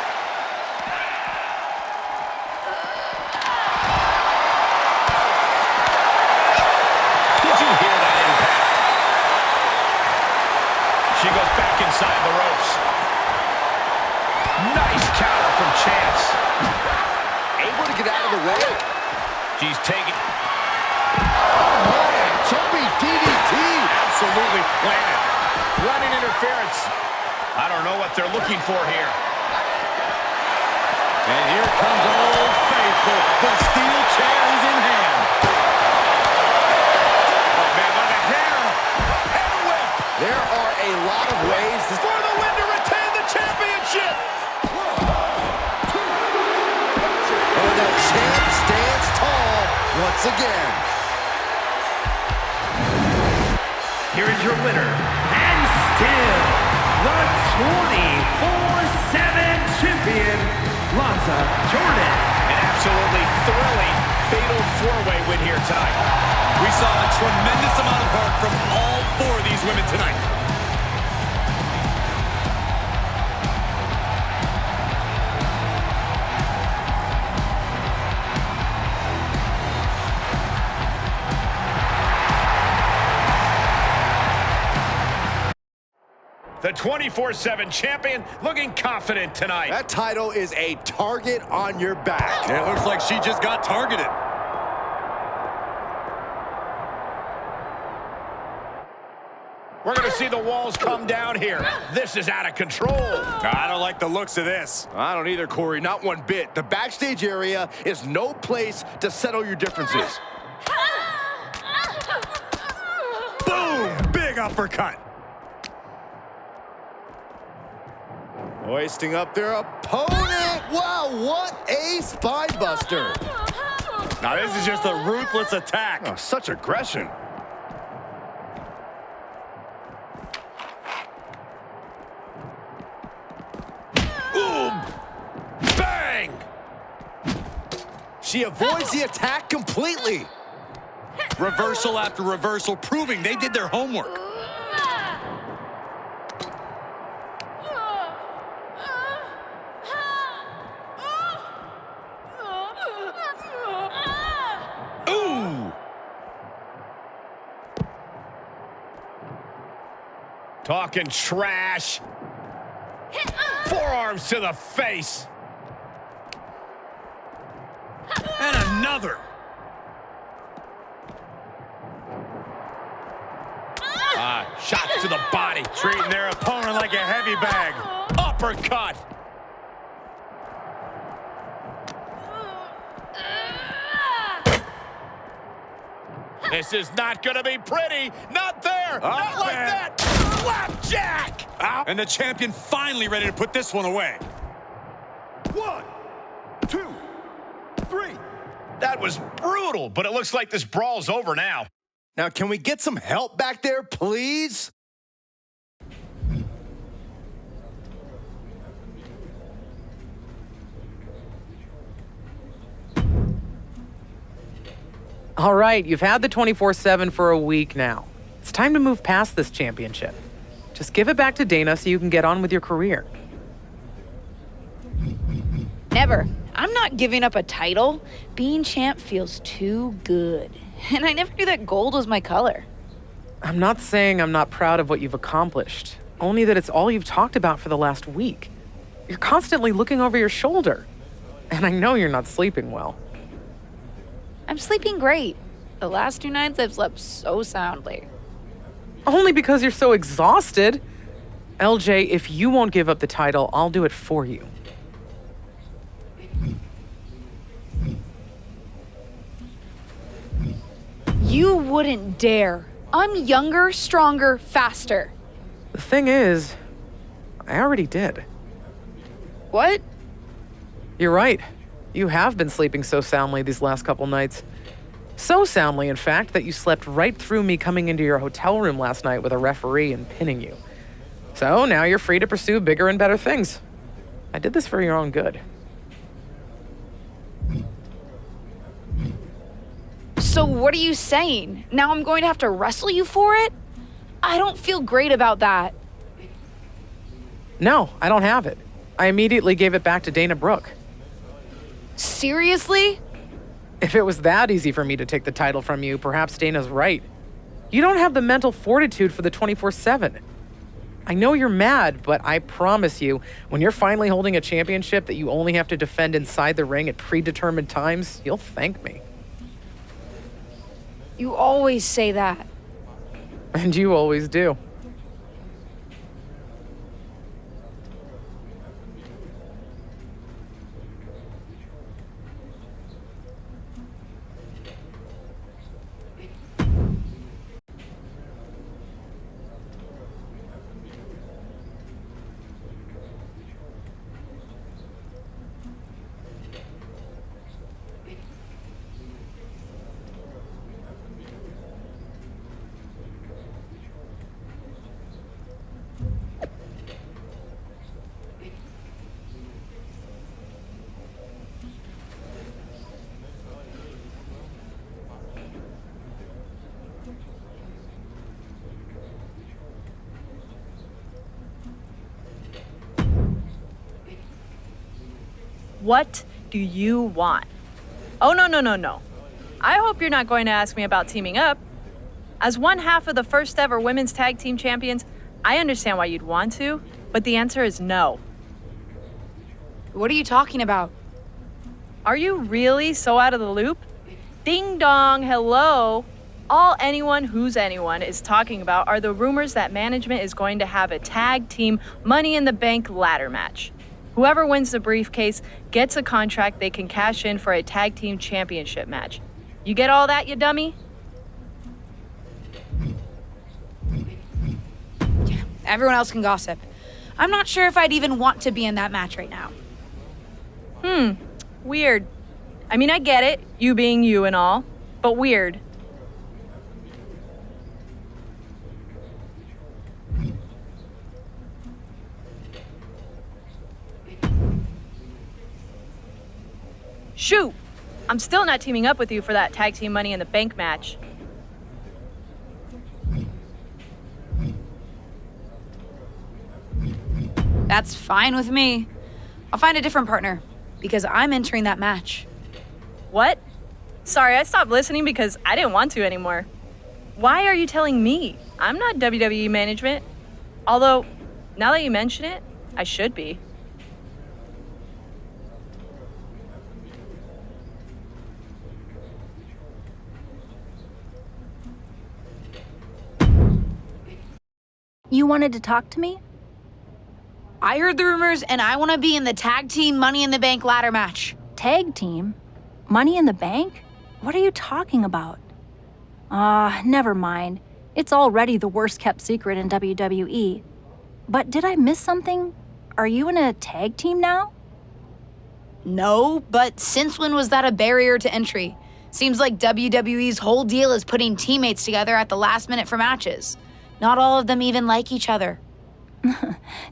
Did you hear that impact? She goes back inside the ropes. Nice counter from Chance. Able to get out of the way. She's taking... Oh, man. Jumping DDT. Absolutely planted. Running interference. I don't know what they're looking for here. And here comes Old Faithful. The steel chair is in hand. Oh, man, on the hair. Hair whip. There are a lot of ways to... For the win to retain the championship. And the champ stands tall once again. Here is your winner, and still the 24/7 champion, Lanza Jordan. An absolutely thrilling fatal four-way win here tonight. We saw a tremendous amount of heart from all four of these women tonight. The 24/7 champion looking confident tonight. That title is a target on your back. It looks like she just got targeted. We're going to see the walls come down here. This is out of control. I don't like the looks of this. I don't either, Corey. Not one bit. The backstage area is no place to settle your differences. Boom! Big uppercut. Hoisting up their opponent. Wow, what a spine buster. Now this is just a ruthless attack. Oh, such aggression. Boom! Bang! She avoids the attack completely. Reversal after reversal, proving they did their homework. Ooh! Talking trash. Forearms to the face. And another. Shots to the body. Treating their opponent like a heavy bag. Uppercut. This is not going to be pretty. Not there. Not like that. Slapjack. And the champion finally ready to put this one away. 2, 3. That was brutal, but it looks like this brawl's over now. Now, can we get some help back there, please? All right, you've had the 24/7 for a week now. It's time to move past this championship. Just give it back to Dana so you can get on with your career. Never. I'm not giving up a title. Being champ feels too good. And I never knew that gold was my color. I'm not saying I'm not proud of what you've accomplished, only that it's all you've talked about for the last week. You're constantly looking over your shoulder. And I know you're not sleeping well. I'm sleeping great. The last 2 nights I've slept so soundly. Only because you're so exhausted. LJ, if you won't give up the title, I'll do it for you. You wouldn't dare. I'm younger, stronger, faster. The thing is, I already did. What? You're right. You have been sleeping so soundly these last couple nights. So soundly, in fact, that you slept right through me coming into your hotel room last night with a referee and pinning you. So now you're free to pursue bigger and better things. I did this for your own good. So what are you saying? Now I'm going to have to wrestle you for it? I don't feel great about that. No, I don't have it. I immediately gave it back to Dana Brooke. Seriously? If it was that easy for me to take the title from you, perhaps Dana's right. You don't have the mental fortitude for the 24/7. I know you're mad, but I promise you, when you're finally holding a championship that you only have to defend inside the ring at predetermined times, you'll thank me. You always say that. And you always do. What do you want? Oh, no. I hope you're not going to ask me about teaming up. As one half of the first ever women's tag team champions, I understand why you'd want to, but the answer is no. What are you talking about? Are you really so out of the loop? Ding dong, hello. All anyone who's anyone is talking about are the rumors that management is going to have a tag team Money in the Bank ladder match. Whoever wins the briefcase gets a contract they can cash in for a tag team championship match. You get all that, you dummy? Everyone else can gossip. I'm not sure if I'd even want to be in that match right now. Weird. I mean, I get it, you being you and all, but weird. Shoot! I'm still not teaming up with you for that tag team Money in the Bank match. That's fine with me. I'll find a different partner, because I'm entering that match. What? Sorry, I stopped listening because I didn't want to anymore. Why are you telling me? I'm not WWE management. Although, now that you mention it, I should be. You wanted to talk to me? I heard the rumors and I want to be in the tag team Money in the Bank ladder match. Tag team? Money in the Bank? What are you talking about? Never mind. It's already the worst kept secret in WWE. But did I miss something? Are you in a tag team now? No, but since when was that a barrier to entry? Seems like WWE's whole deal is putting teammates together at the last minute for matches. Not all of them even like each other.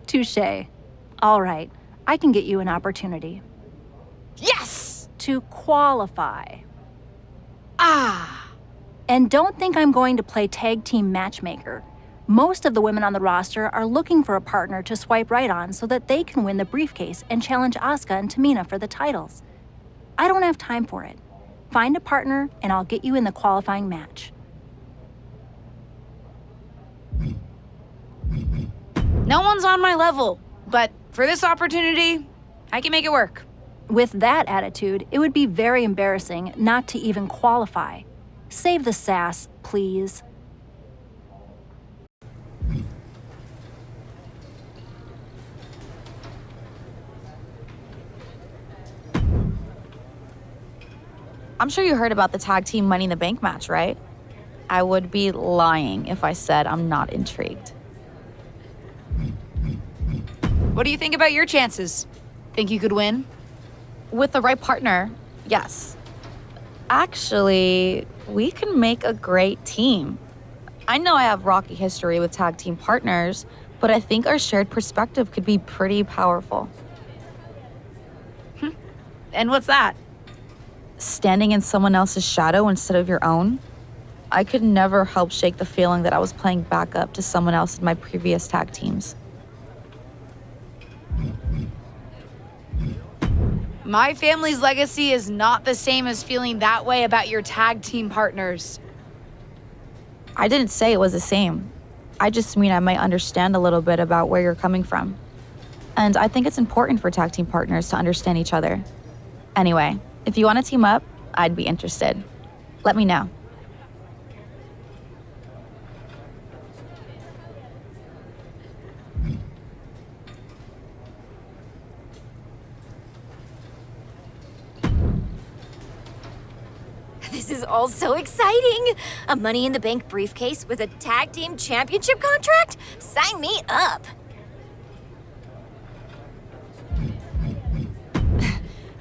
Touché. All right, I can get you an opportunity. Yes! To qualify. Ah! And don't think I'm going to play tag team matchmaker. Most of the women on the roster are looking for a partner to swipe right on so that they can win the briefcase and challenge Asuka and Tamina for the titles. I don't have time for it. Find a partner and I'll get you in the qualifying match. No one's on my level, but for this opportunity, I can make it work. With that attitude, it would be very embarrassing not to even qualify. Save the sass, please. I'm sure you heard about the tag team Money in the Bank match, right? I would be lying if I said I'm not intrigued. What do you think about your chances? Think you could win? With the right partner, yes. Actually, we can make a great team. I know I have rocky history with tag team partners, but I think our shared perspective could be pretty powerful. And what's that? Standing in someone else's shadow instead of your own. I could never help shake the feeling that I was playing backup to someone else in my previous tag teams. My family's legacy is not the same as feeling that way about your tag team partners. I didn't say it was the same. I just mean I might understand a little bit about where you're coming from. And I think it's important for tag team partners to understand each other. Anyway, if you want to team up, I'd be interested. Let me know. This is all so exciting! A Money in the Bank briefcase with a tag team championship contract? Sign me up!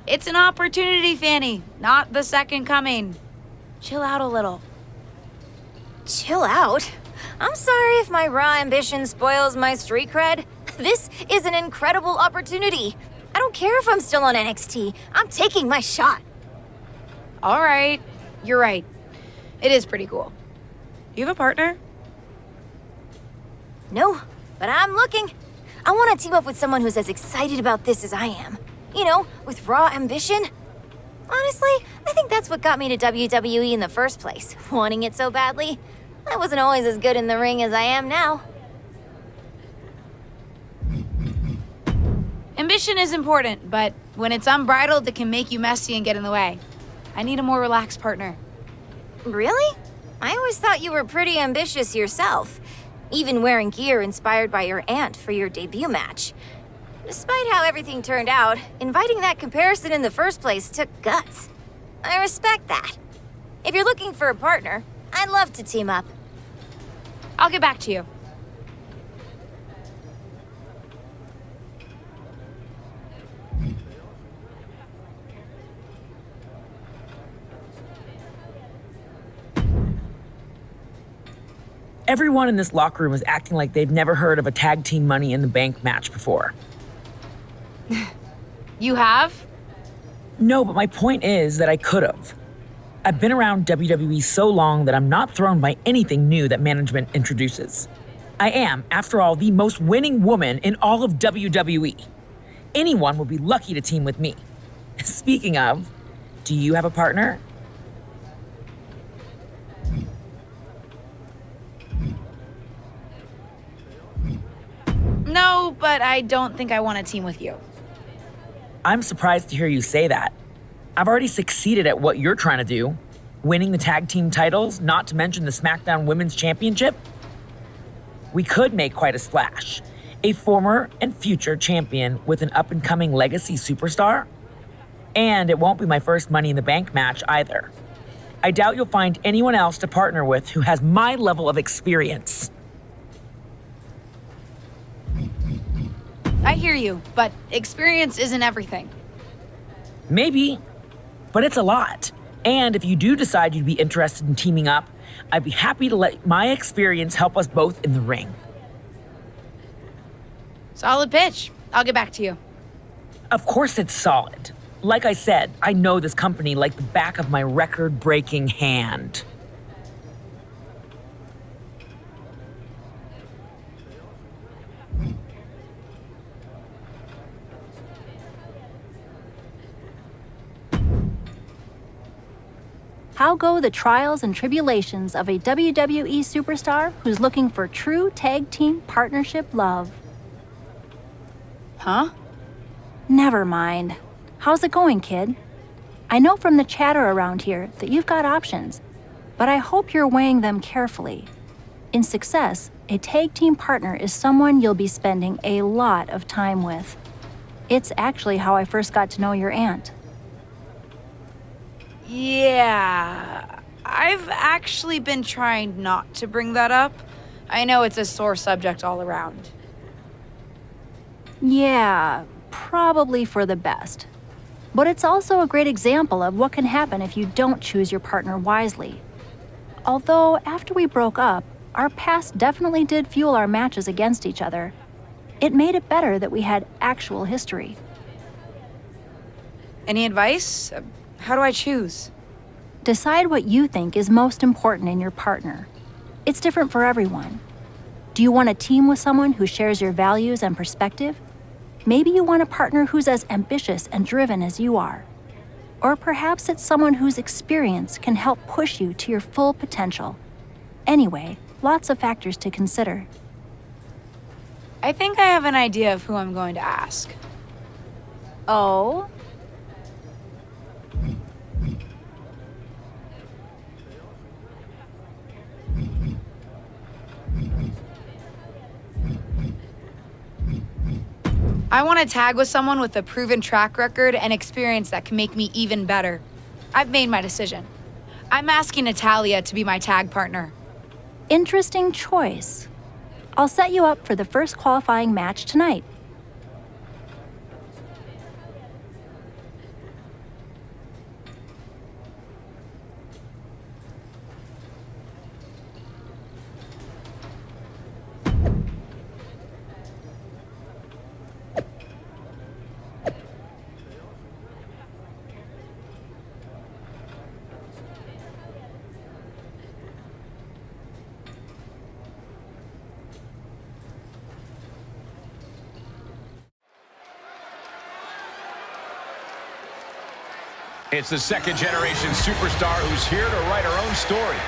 It's an opportunity, Fanny, not the second coming. Chill out a little. Chill out? I'm sorry if my raw ambition spoils my street cred. This is an incredible opportunity. I don't care if I'm still on NXT. I'm taking my shot. All right, you're right. It is pretty cool. You have a partner? No, but I'm looking. I want to team up with someone who's as excited about this as I am. You know, with raw ambition. Honestly, I think that's what got me to WWE in the first place, wanting it so badly. I wasn't always as good in the ring as I am now. Ambition is important, but when it's unbridled, it can make you messy and get in the way. I need a more relaxed partner. Really? I always thought you were pretty ambitious yourself, even wearing gear inspired by your aunt for your debut match. Despite how everything turned out, inviting that comparison in the first place took guts. I respect that. If you're looking for a partner, I'd love to team up. I'll get back to you. Everyone in this locker room is acting like they've never heard of a tag team Money in the Bank match before. You have? No, but my point is that I could have. I've been around WWE so long that I'm not thrown by anything new that management introduces. I am, after all, the most winning woman in all of WWE. Anyone would be lucky to team with me. Speaking of, do you have a partner? No, but I don't think I want to team with you. I'm surprised to hear you say that. I've already succeeded at what you're trying to do, winning the tag team titles, not to mention the SmackDown Women's Championship. We could make quite a splash. A former and future champion with an up-and-coming legacy superstar. And it won't be my first Money in the Bank match either. I doubt you'll find anyone else to partner with who has my level of experience. I hear you, but experience isn't everything. Maybe, but it's a lot. And if you do decide you'd be interested in teaming up, I'd be happy to let my experience help us both in the ring. Solid pitch. I'll get back to you. Of course it's solid. Like I said, I know this company like the back of my record-breaking hand. How go the trials and tribulations of a WWE superstar who's looking for true tag team partnership love? Huh? Never mind. How's it going, kid? I know from the chatter around here that you've got options, but I hope you're weighing them carefully. In success, a tag team partner is someone you'll be spending a lot of time with. It's actually how I first got to know your aunt. Yeah, I've actually been trying not to bring that up. I know it's a sore subject all around. Yeah, probably for the best. But it's also a great example of what can happen if you don't choose your partner wisely. Although, after we broke up, our past definitely did fuel our matches against each other. It made it better that we had actual history. Any advice? How do I choose? Decide what you think is most important in your partner. It's different for everyone. Do you want a team with someone who shares your values and perspective? Maybe you want a partner who's as ambitious and driven as you are. Or perhaps it's someone whose experience can help push you to your full potential. Anyway, lots of factors to consider. I think I have an idea of who I'm going to ask. Oh? I want to tag with someone with a proven track record and experience that can make me even better. I've made my decision. I'm asking Natalia to be my tag partner. Interesting choice. I'll set you up for the first qualifying match tonight. It's the second-generation superstar who's here to write her own story.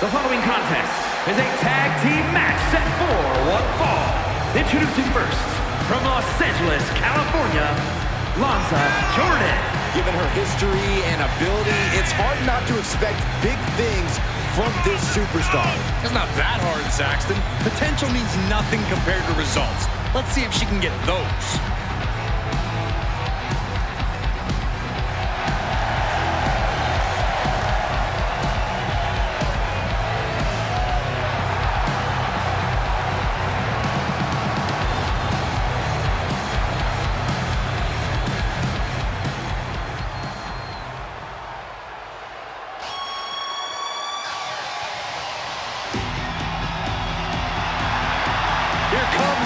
The following contest is a tag team match set for one fall. Introducing first, from Los Angeles, California, Lanza Jordan. Given her history and ability, it's hard not to expect big things from this superstar. It's not that hard, Saxton. Potential means nothing compared to results. Let's see if she can get those.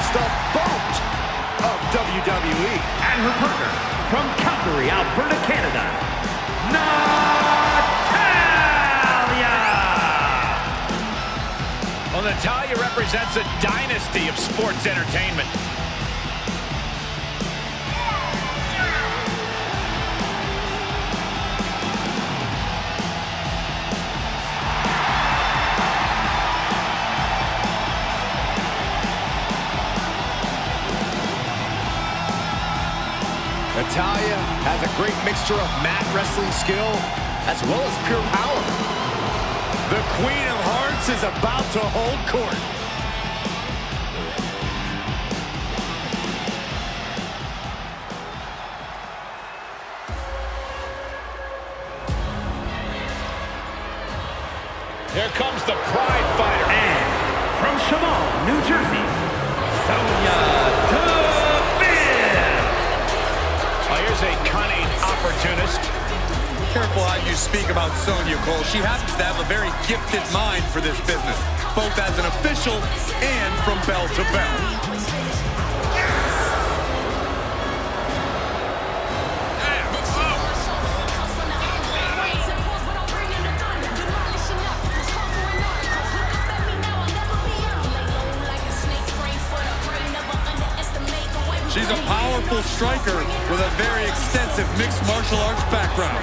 The boat of WWE. And her partner, from Calgary, Alberta, Canada, Natalia! Well, Natalia represents a dynasty of sports entertainment. Natalia has a great mixture of mat wrestling skill as well as pure power. The Queen of Hearts is about to hold court. Here comes the Pride Fighter. And from Chamonix, New Jersey, Sonya Deville. is a cunning opportunist. Careful how you speak about Sonya, Cole. She happens to have a very gifted mind for this business, both as an official and from bell to bell. She's a powerful striker with a very extensive mixed martial arts background.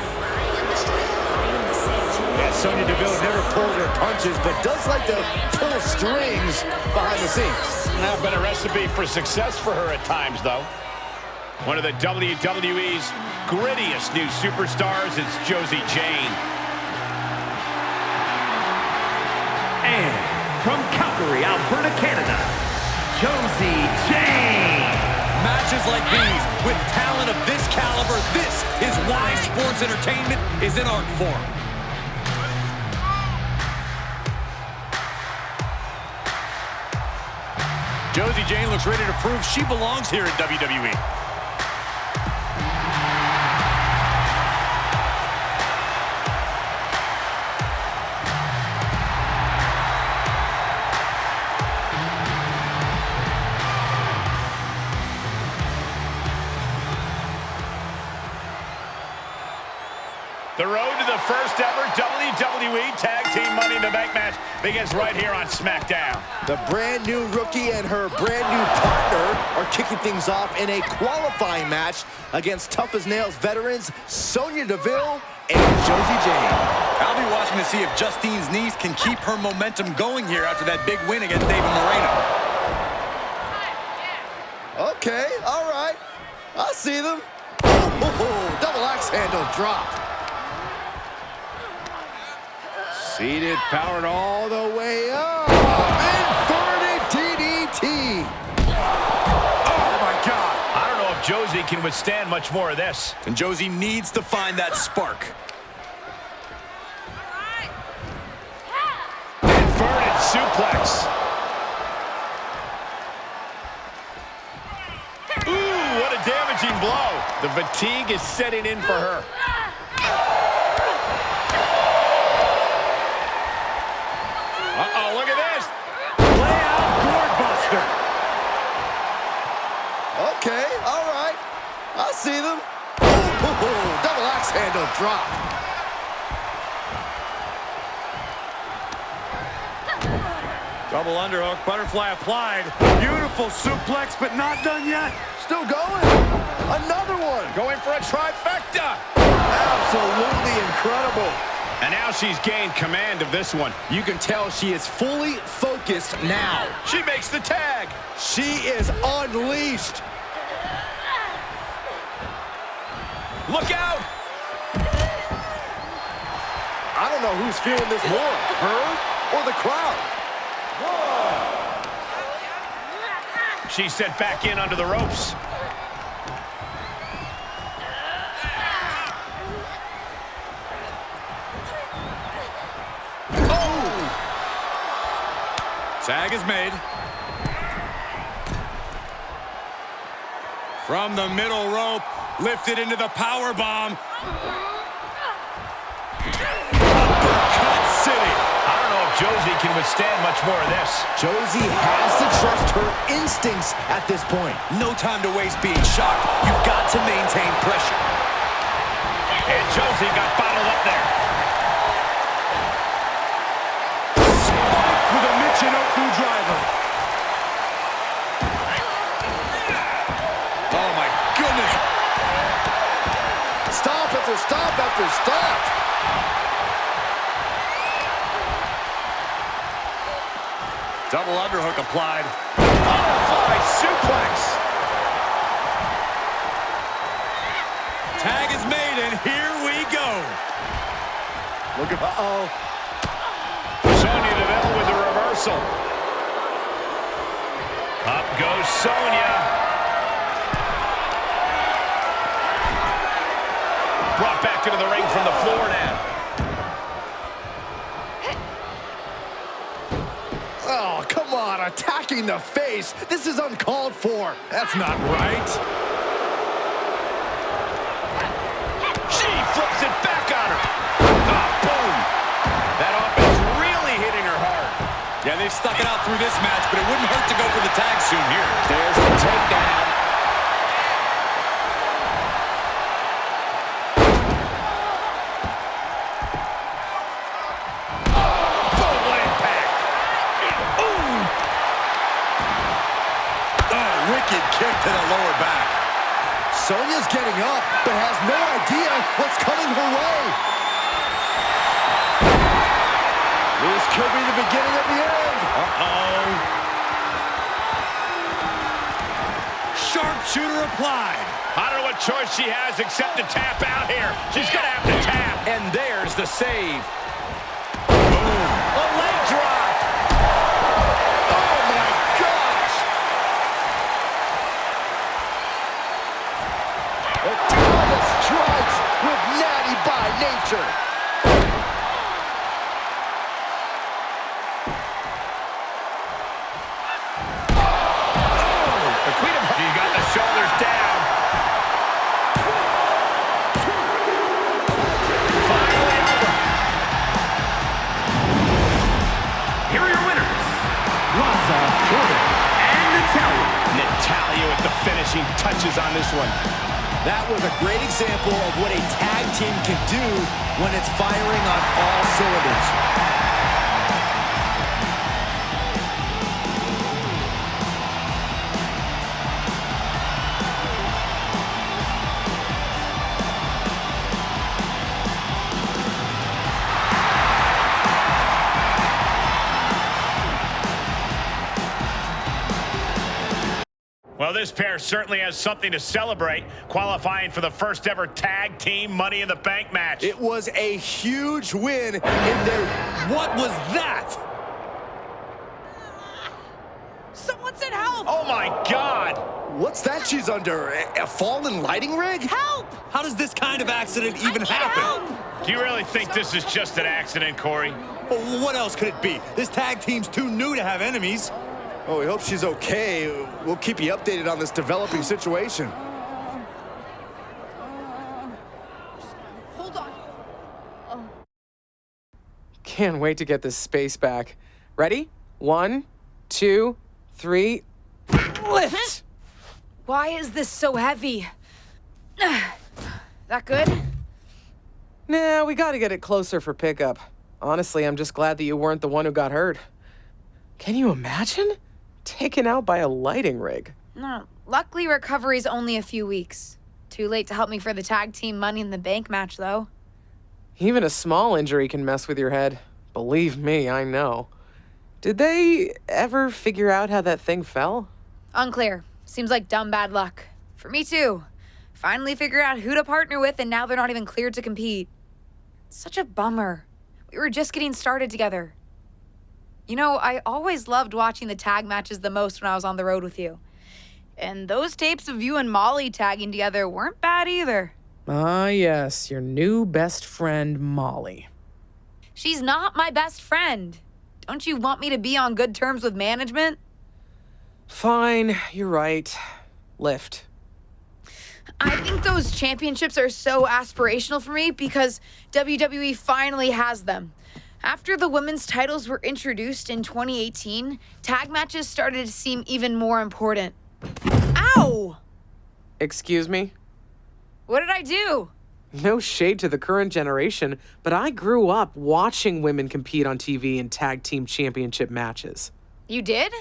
Yeah, Sonya Deville never pulls her punches, but does like to pull strings behind the scenes. Not been a recipe for success for her at times, though. One of the WWE's grittiest new superstars is Josie Jane. And from Calgary, Alberta, Canada, Josie Jane. Matches like these, with talent of this caliber, this is why sports entertainment is an art form. Josie Jane looks ready to prove she belongs here in WWE. The road to the first ever WWE Tag Team Money in the Bank match begins right here on SmackDown. The brand new rookie and her brand new partner are kicking things off in a qualifying match against tough-as-nails veterans Sonya Deville and Josie Jane. I'll be watching to see if Justine's knees can keep her momentum going here after that big win against David Moreno. Okay, all right. I see them. Oh, double axe handle drop. Seated, powered all the way up. Inverted DDT. Oh, my God. I don't know if Josie can withstand much more of this. And Josie needs to find that spark. Inverted suplex. Ooh, what a damaging blow. The fatigue is setting in for her. Uh-oh, look at this. Layout gourd buster. Okay, all right. I see them. Oh, double axe handle drop. Double underhook, butterfly applied. Beautiful suplex, but not done yet. Still going. Another one. Going for a trifecta. Absolutely incredible. And now she's gained command of this one. You can tell she is fully focused now. She makes the tag. She is unleashed. Look out. I don't know who's feeling this more, her or the crowd. She's sent back in under the ropes. Tag is made. From the middle rope, lifted into the power bomb. Uppercut City. I don't know if Josie can withstand much more of this. Josie has to trust her instincts at this point. No time to waste being shocked. You've got to maintain pressure. And Josie got bottled up there. Spike with a Michinoku driver. Oh my goodness. Stop after stop after stop. Double underhook applied. Butterfly suplex. Tag is made, and here we go. Look at, uh-oh. Sonya Deville with the reversal. Up goes Sonya. Brought back into the ring from the floor now. Oh, come on, attacking the face. This is uncalled for. That's not right. this match, but it wouldn't hurt to go for the tag soon here. There's the takedown. Wicked kick to the lower back. Sonya's getting up, but has no idea what's coming her way. This could be the beginning of the end. Uh-oh. Sharpshooter applied. I don't know what choice she has except to tap out here. She's going to have to tap. And there's the save. Boom. A leg drop. Oh, my gosh. A ton of strikes with Natty by nature. He got the shoulders down. Finally over. Here are your winners, Lanza, Jordan, and Natalia. Natalia with the finishing touches on this one. That was a great example of what a tag team can do when it's firing on all cylinders. Well, this pair certainly has something to celebrate, qualifying for the first ever tag team Money in the Bank match. It was a huge win in their... What was that? Someone send help! Oh, my God. What's that she's under? A fallen lighting rig? Help! How does this kind of accident even happen? Do you really think this is just an accident, Corey? Well, what else could it be? This tag team's too new to have enemies. Oh, we hope she's okay. We'll keep you updated on this developing situation. Hold on. Can't wait to get this space back. Ready? 1, 2, 3, lift! Why is this so heavy? That good? Nah, we gotta get it closer for pickup. Honestly, I'm just glad that you weren't the one who got hurt. Can you imagine? Taken out by a lighting rig. No, luckily recovery's only a few weeks. Too late to help me for the tag team Money in the Bank match, though. Even a small injury can mess with your head. Believe me, I know. Did they ever figure out how that thing fell? Unclear. Seems like dumb bad luck. For me, too. Finally figured out who to partner with, and now they're not even cleared to compete. It's such a bummer. We were just getting started together. You know, I always loved watching the tag matches the most when I was on the road with you. And those tapes of you and Molly tagging together weren't bad either. Ah, yes, your new best friend, Molly. She's not my best friend. Don't you want me to be on good terms with management? Fine, you're right. Lift. I think those championships are so aspirational for me because WWE finally has them. After the women's titles were introduced in 2018, tag matches started to seem even more important. Ow! Excuse me? What did I do? No shade to the current generation, but I grew up watching women compete on TV in tag team championship matches. You did?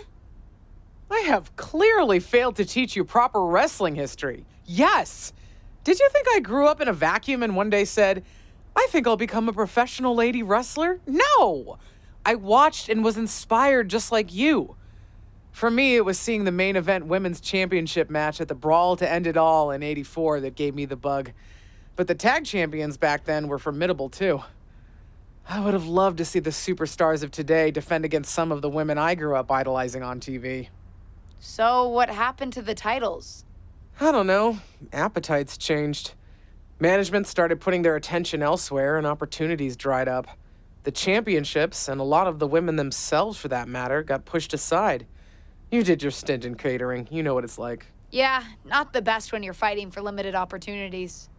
I have clearly failed to teach you proper wrestling history. Yes! Did you think I grew up in a vacuum and one day said, I think I'll become a professional lady wrestler? No! I watched and was inspired just like you. For me, it was seeing the main event women's championship match at the Brawl to End It All in '84 that gave me the bug. But the tag champions back then were formidable too. I would have loved to see the superstars of today defend against some of the women I grew up idolizing on TV. So what happened to the titles? I don't know. Appetites changed. Management started putting their attention elsewhere and opportunities dried up. The championships, and a lot of the women themselves for that matter, got pushed aside. You did your stint in catering. You know what it's like. Yeah, not the best when you're fighting for limited opportunities.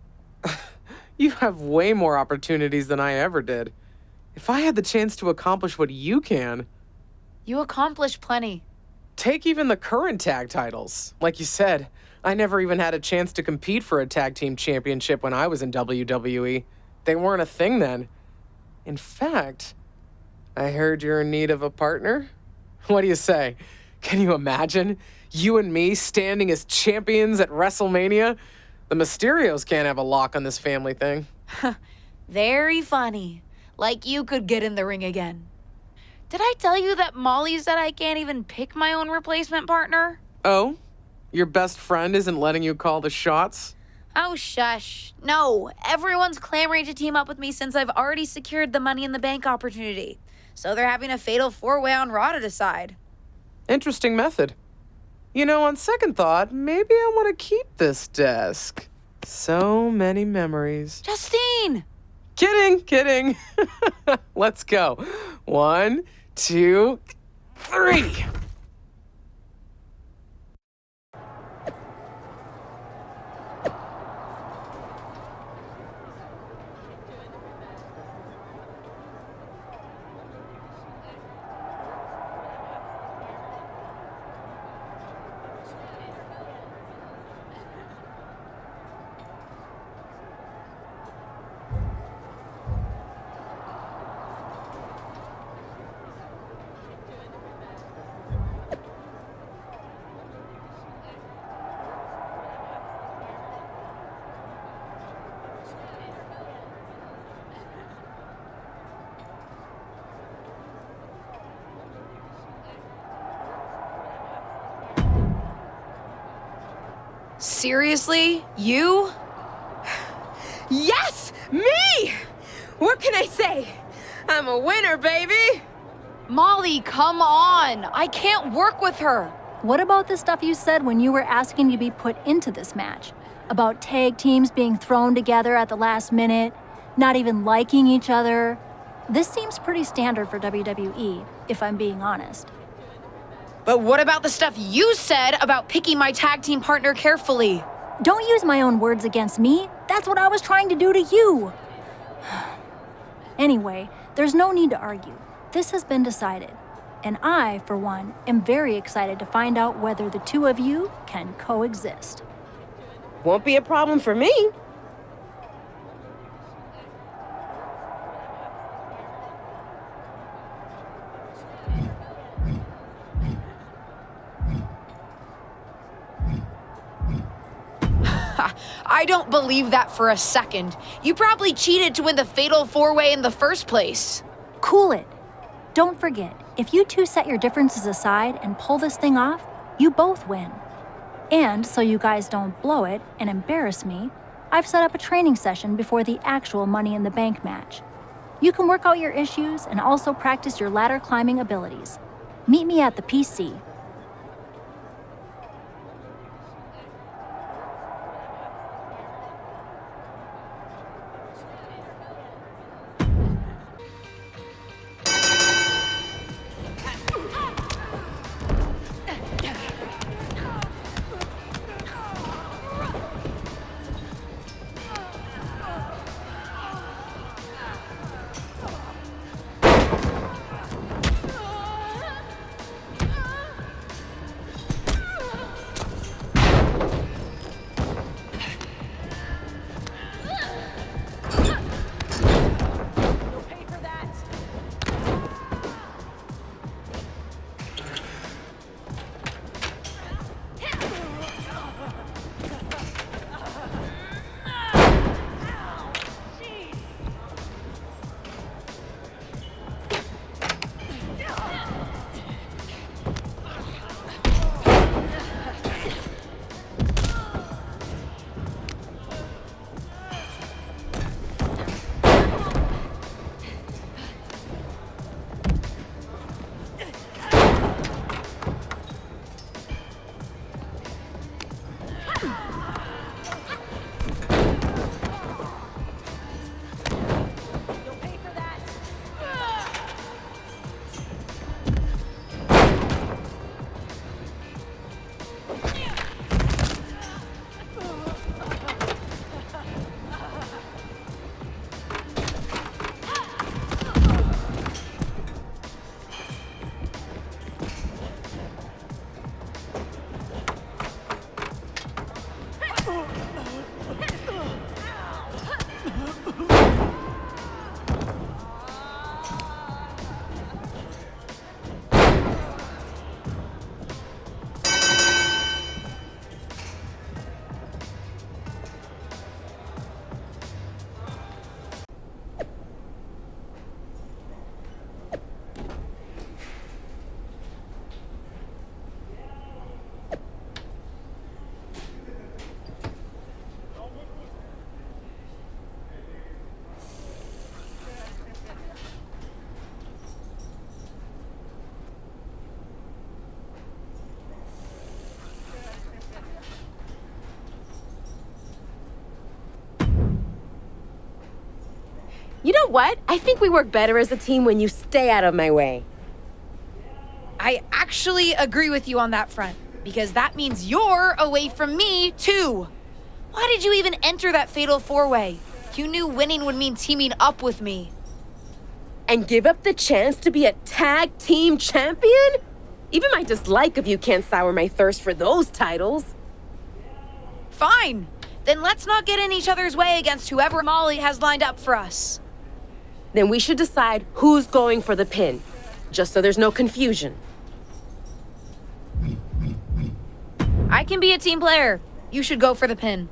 You have way more opportunities than I ever did. If I had the chance to accomplish what you can... You accomplished plenty. Take even the current tag titles. Like you said, I never even had a chance to compete for a tag team championship when I was in WWE. They weren't a thing then. In fact, I heard you're in need of a partner. What do you say? Can you imagine? You and me standing as champions at WrestleMania? The Mysterios can't have a lock on this family thing. Very funny. Like you could get in the ring again. Did I tell you that Molly said I can't even pick my own replacement partner? Oh? Your best friend isn't letting you call the shots? Oh, shush. No, everyone's clamoring to team up with me since I've already secured the Money in the Bank opportunity. So they're having a fatal four-way on Raw to decide. Interesting method. You know, on second thought, maybe I want to keep this desk. So many memories. Justine! Kidding. Let's go. 1, 2, 3. Seriously? You? Yes! Me! What can I say? I'm a winner, baby! Molly, come on! I can't work with her! What about the stuff you said when you were asking to be put into this match? About tag teams being thrown together at the last minute, not even liking each other? This seems pretty standard for WWE, if I'm being honest. But what about the stuff you said about picking my tag team partner carefully? Don't use my own words against me. That's what I was trying to do to you. Anyway, there's no need to argue. This has been decided. And I, for one, am very excited to find out whether the two of you can coexist. Won't be a problem for me. I don't believe that for a second. You probably cheated to win the fatal four-way in the first place. Cool it. Don't forget, if you two set your differences aside and pull this thing off, you both win. And so you guys don't blow it and embarrass me, I've set up a training session before the actual Money in the Bank match. You can work out your issues and also practice your ladder climbing abilities. Meet me at the PC. You know what? I think we work better as a team when you stay out of my way. I actually agree with you on that front, because that means you're away from me, too. Why did you even enter that fatal four-way? You knew winning would mean teaming up with me. And give up the chance to be a tag team champion? Even my dislike of you can't sour my thirst for those titles. Fine. Then let's not get in each other's way against whoever Molly has lined up for us. Then we should decide who's going for the pin, just so there's no confusion. I can be a team player. You should go for the pin.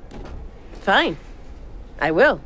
Fine. I will.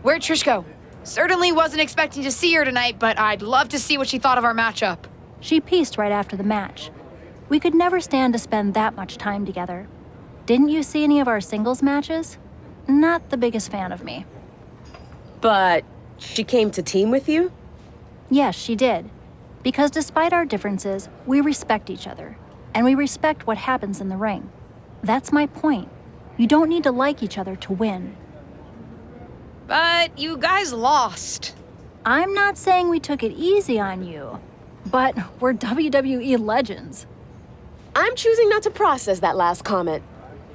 Where'd Trish go? Certainly wasn't expecting to see her tonight, but I'd love to see what she thought of our matchup. She pieced right after the match. We could never stand to spend that much time together. Didn't you see any of our singles matches? Not the biggest fan of me. But she came to team with you? Yes, she did. Because despite our differences, we respect each other. And we respect what happens in the ring. That's my point. You don't need to like each other to win. But you guys lost. I'm not saying we took it easy on you, but we're WWE legends. I'm choosing not to process that last comment.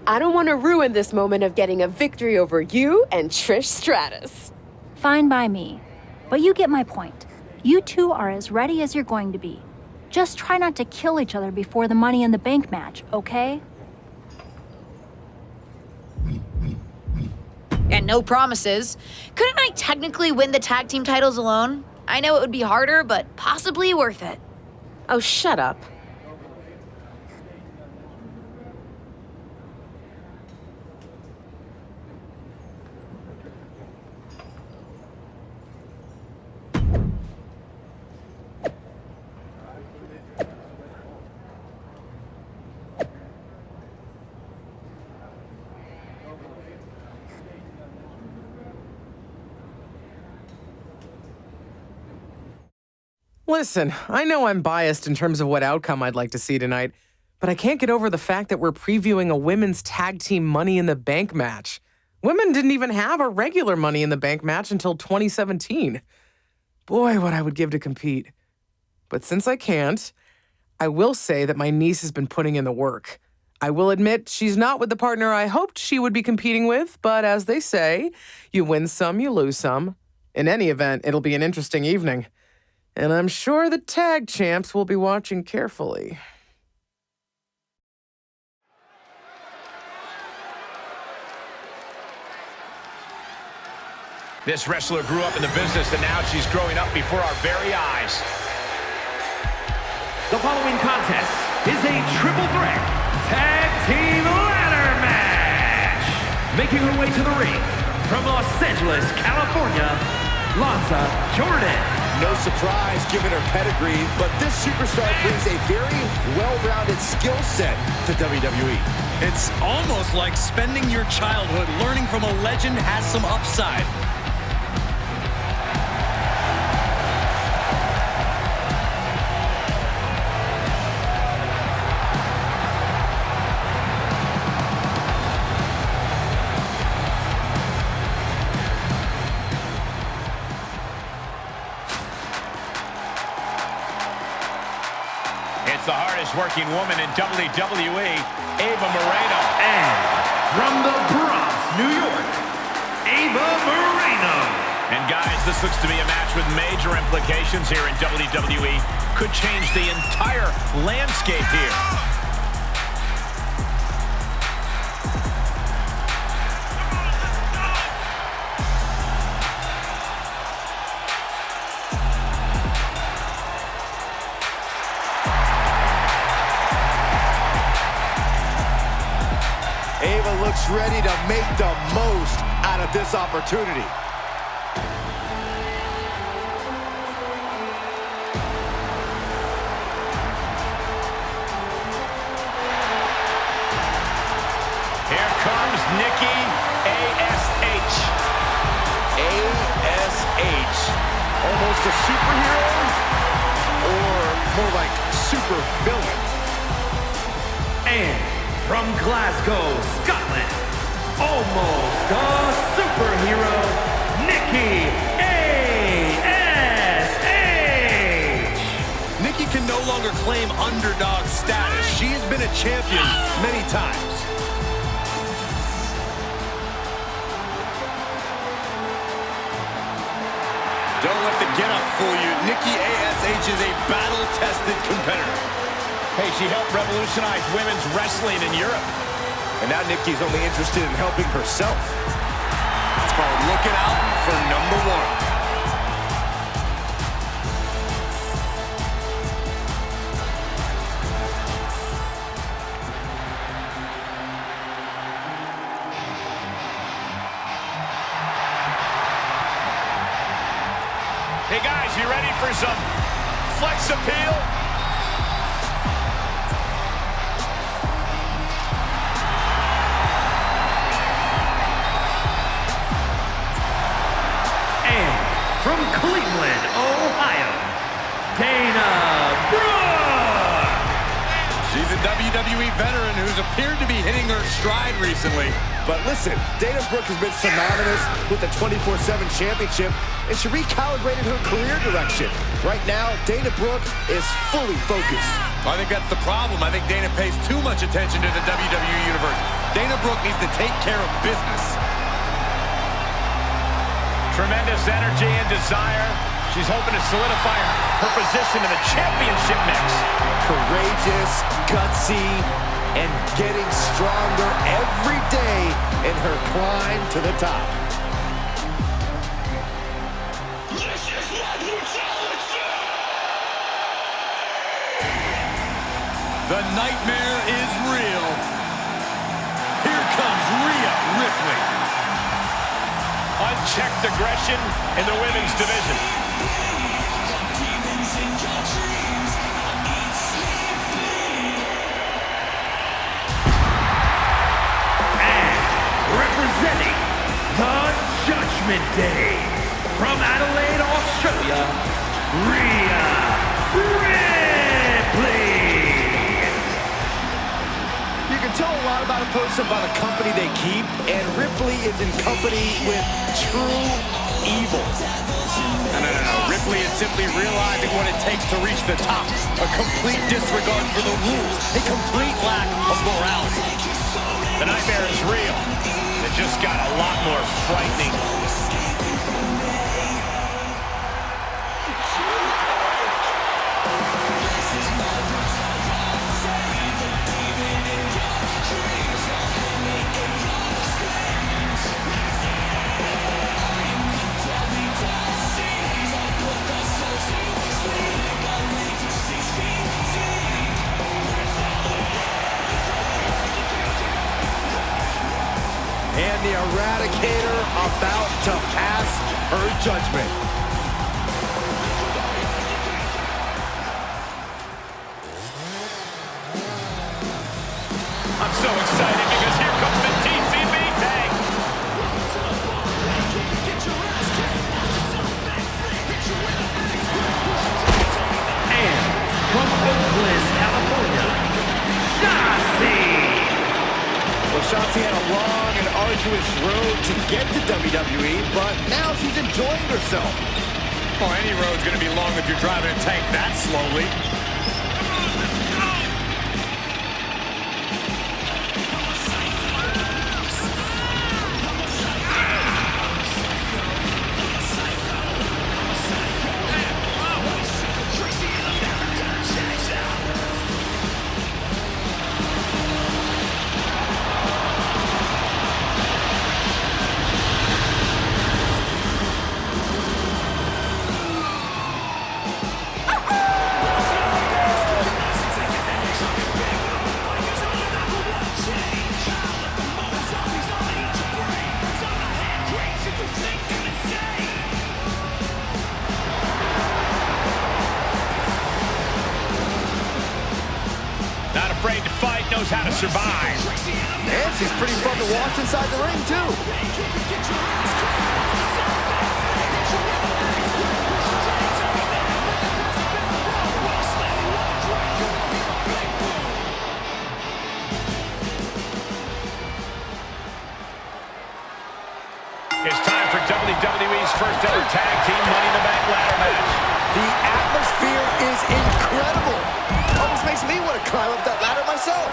I don't want to ruin this moment of getting a victory over you and Trish Stratus. Fine by me. But you get my point. You two are as ready as you're going to be. Just try not to kill each other before the Money in the Bank match, okay? And no promises. Couldn't I technically win the tag team titles alone? I know it would be harder, but possibly worth it. Oh, shut up. Listen, I know I'm biased in terms of what outcome I'd like to see tonight, but I can't get over the fact that we're previewing a women's tag team Money in the Bank match. Women didn't even have a regular Money in the Bank match until 2017. Boy, what I would give to compete. But since I can't, I will say that my niece has been putting in the work. I will admit she's not with the partner I hoped she would be competing with, but as they say, you win some, you lose some. In any event, it'll be an interesting evening. And I'm sure the tag champs will be watching carefully. This wrestler grew up in the business, and now she's growing up before our very eyes. The following contest is a triple threat tag team ladder match. Making her way to the ring from Los Angeles, California, Lanza Jordan. No surprise given her pedigree, but this superstar brings a very well-rounded skill set to WWE. It's almost like spending your childhood learning from a legend has some upside. It's the hardest working woman in WWE, Ava Moreno. And from the Bronx, New York, Ava Moreno. And guys, this looks to be a match with major implications here in WWE. Could change the entire landscape here. Ava looks ready to make the most out of this opportunity. Here comes Nikki A.S.H. A.S.H. Almost a superhero? Or more like super villain? And from Glasgow, Scotland, almost a superhero, Nikki A.S.H. Nikki can no longer claim underdog status. She has been a champion many times. Don't let the get-up fool you. Nikki A.S.H. is a battle-tested competitor. Hey, she helped revolutionize women's wrestling in Europe. And now Nikki's only interested in helping herself. It's called looking out for number one. Hey guys, you ready for some flex appeal? And from Cleveland, Ohio, Dana Brooke. She's a WWE veteran who's appeared to be hitting her stride recently. But listen, Dana Brooke has been synonymous with the 24/7 championship, and she recalibrated her career direction. Right now, Dana Brooke is fully focused. I think that's the problem. I think Dana pays too much attention to the WWE Universe. Dana Brooke needs to take care of business. Tremendous energy and desire. She's hoping to solidify her position in the championship mix. Courageous, gutsy, and getting stronger every day in her climb to the top. The nightmare is real. Here comes Rhea Ripley. Unchecked aggression in the women's division. Representing the Judgment Day, from Adelaide, Australia, Rhea Ripley. You can tell a lot about a person by the company they keep, and Ripley is in company with true evil. No. Ripley is simply realizing what it takes to reach the top. A complete disregard for the rules. A complete lack of morality. The nightmare is real. It just got a lot more frightening. And the Eradicator about to pass her judgment. I'm so excited because here comes the TCB tag. And from Oakland, California, Shotzi. Well, Shotzi had a long and arduous road to get to WWE, but now she's enjoying herself. Well, any road's going to be long if you're driving a tank that slowly. Not afraid to fight, knows how to survive. And she's pretty fun to watch inside the ring, too. It's time for WWE's first ever tag team Money in the Bank ladder match. The atmosphere is incredible. Almost makes me want to climb up that ladder myself.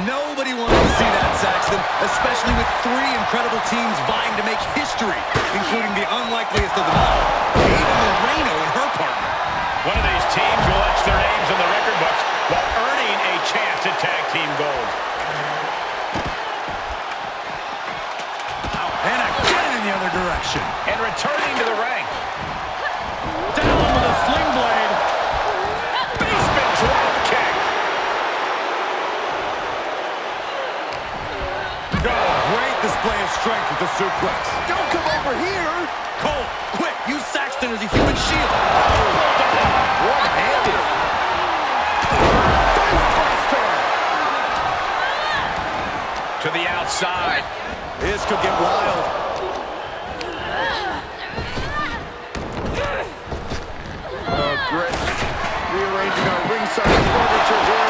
Nobody wants to see that, Saxton, especially with three incredible teams vying to make history, including the unlikeliest of them all, Ava Moreno and her partner. One of these teams will etch their names in the record books while earning a chance at tag team gold. And again in the other direction. And returning to the ring. Down with a sling blade. Basement drop kick. Oh, great display of strength with the suplex. Don't come over here. Cole, quick, use Saxton as a human shield. One-handed. To the outside. This could get wild. Oh, great. Rearranging our ringside furniture here.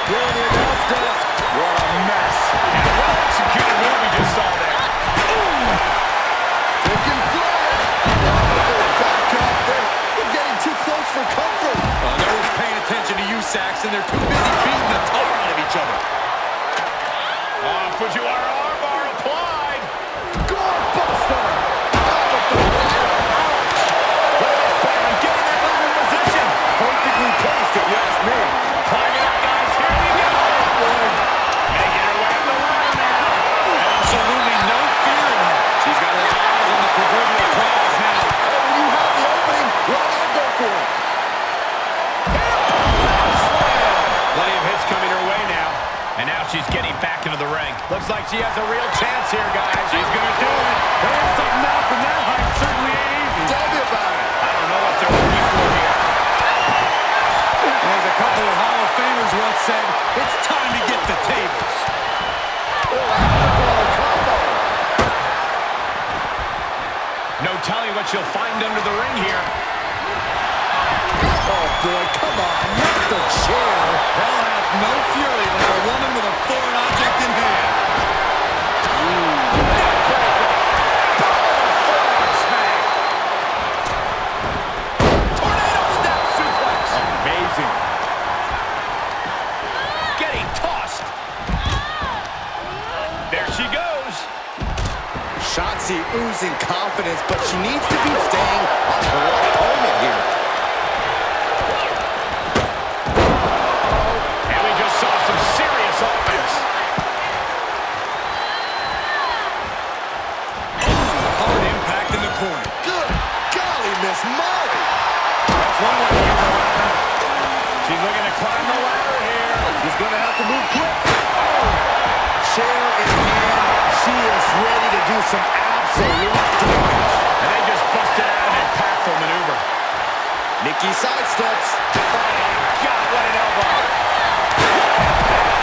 Here in the announce desk. What a mess. And a well-executed move we just saw there. Taking flight. Back up. They're getting too close for comfort. No one's paying attention to you, Saxton. They're too busy beating the tar out of each other. Fujiwara armbar applied. Goalbuster. Out of the ladder. Ouch. Getting that leg in position. Perfectly placed, if you ask me. Climbing up, guys. Here we go. Making her way up the ladder now. Absolutely no fear in her. She's got her eyes on the proverbial prize now. Oh, when you have the opening, well, I'll go for it. Plenty of hits coming her way now. And now she's getting back into the ring. Looks like she has a real chance here, guys. She's going to do it. There's something out from that height. Certainly ain't easy. Tell me about it. I don't know what they're looking for here. As a couple of Hall of Famers once said, it's time to get the tables. No telling what she'll find under the ring here. Oh, boy, come on. Not the chair. Hell hath no fury like a woman with a foreign object in hand. Tornado snap suplex. Amazing. Getting tossed. There she goes. Shotzi oozing confidence, but she needs to be staying on her opponent here. And we just saw some serious offense. Hard impact in the corner. Good golly, Miss Molly. That's one way to use the ladder. She's looking to climb the ladder here. She's going to have to move quick. Chair in hand. She is ready to do some absolute damage. And they just busted out an impactful maneuver. Nikki sidesteps. Oh, God, what an elbow.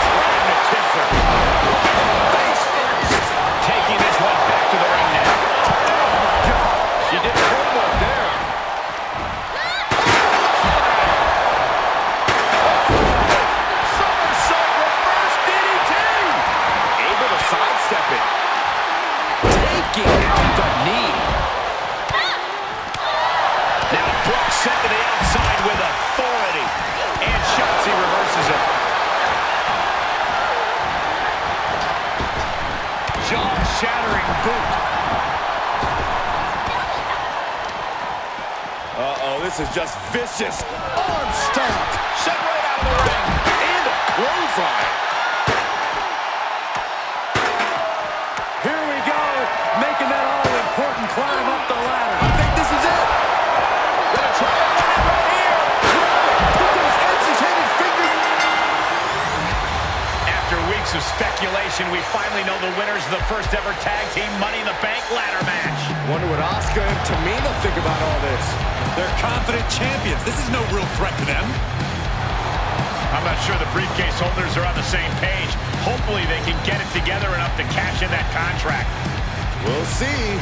Trying to kiss her. Face first. Taking this one back to the ring now. Oh, my God. She did a promo there. Somersault reverse DDT. Able to sidestep it. Taking out the knee. Now Brooks sent to the outside with authority. And Shotzi reverses it. Jaw-shattering boot. Uh-oh, this is just vicious. Arm stomped. Sent right out of the ring. And a clothesline. Here we go, making that all-important climb up the ladder. I think this is it. Gonna try to win it right here. Put those educated fingers. After weeks of speculation, we finally know the winners of the first ever tag team Money in the Bank ladder match. Wonder what Asuka and Tamina think about all this. They're confident champions. This is no real threat to them. I'm not sure the briefcase holders are on the same page. Hopefully they can get it together enough to cash in that contract. We'll see.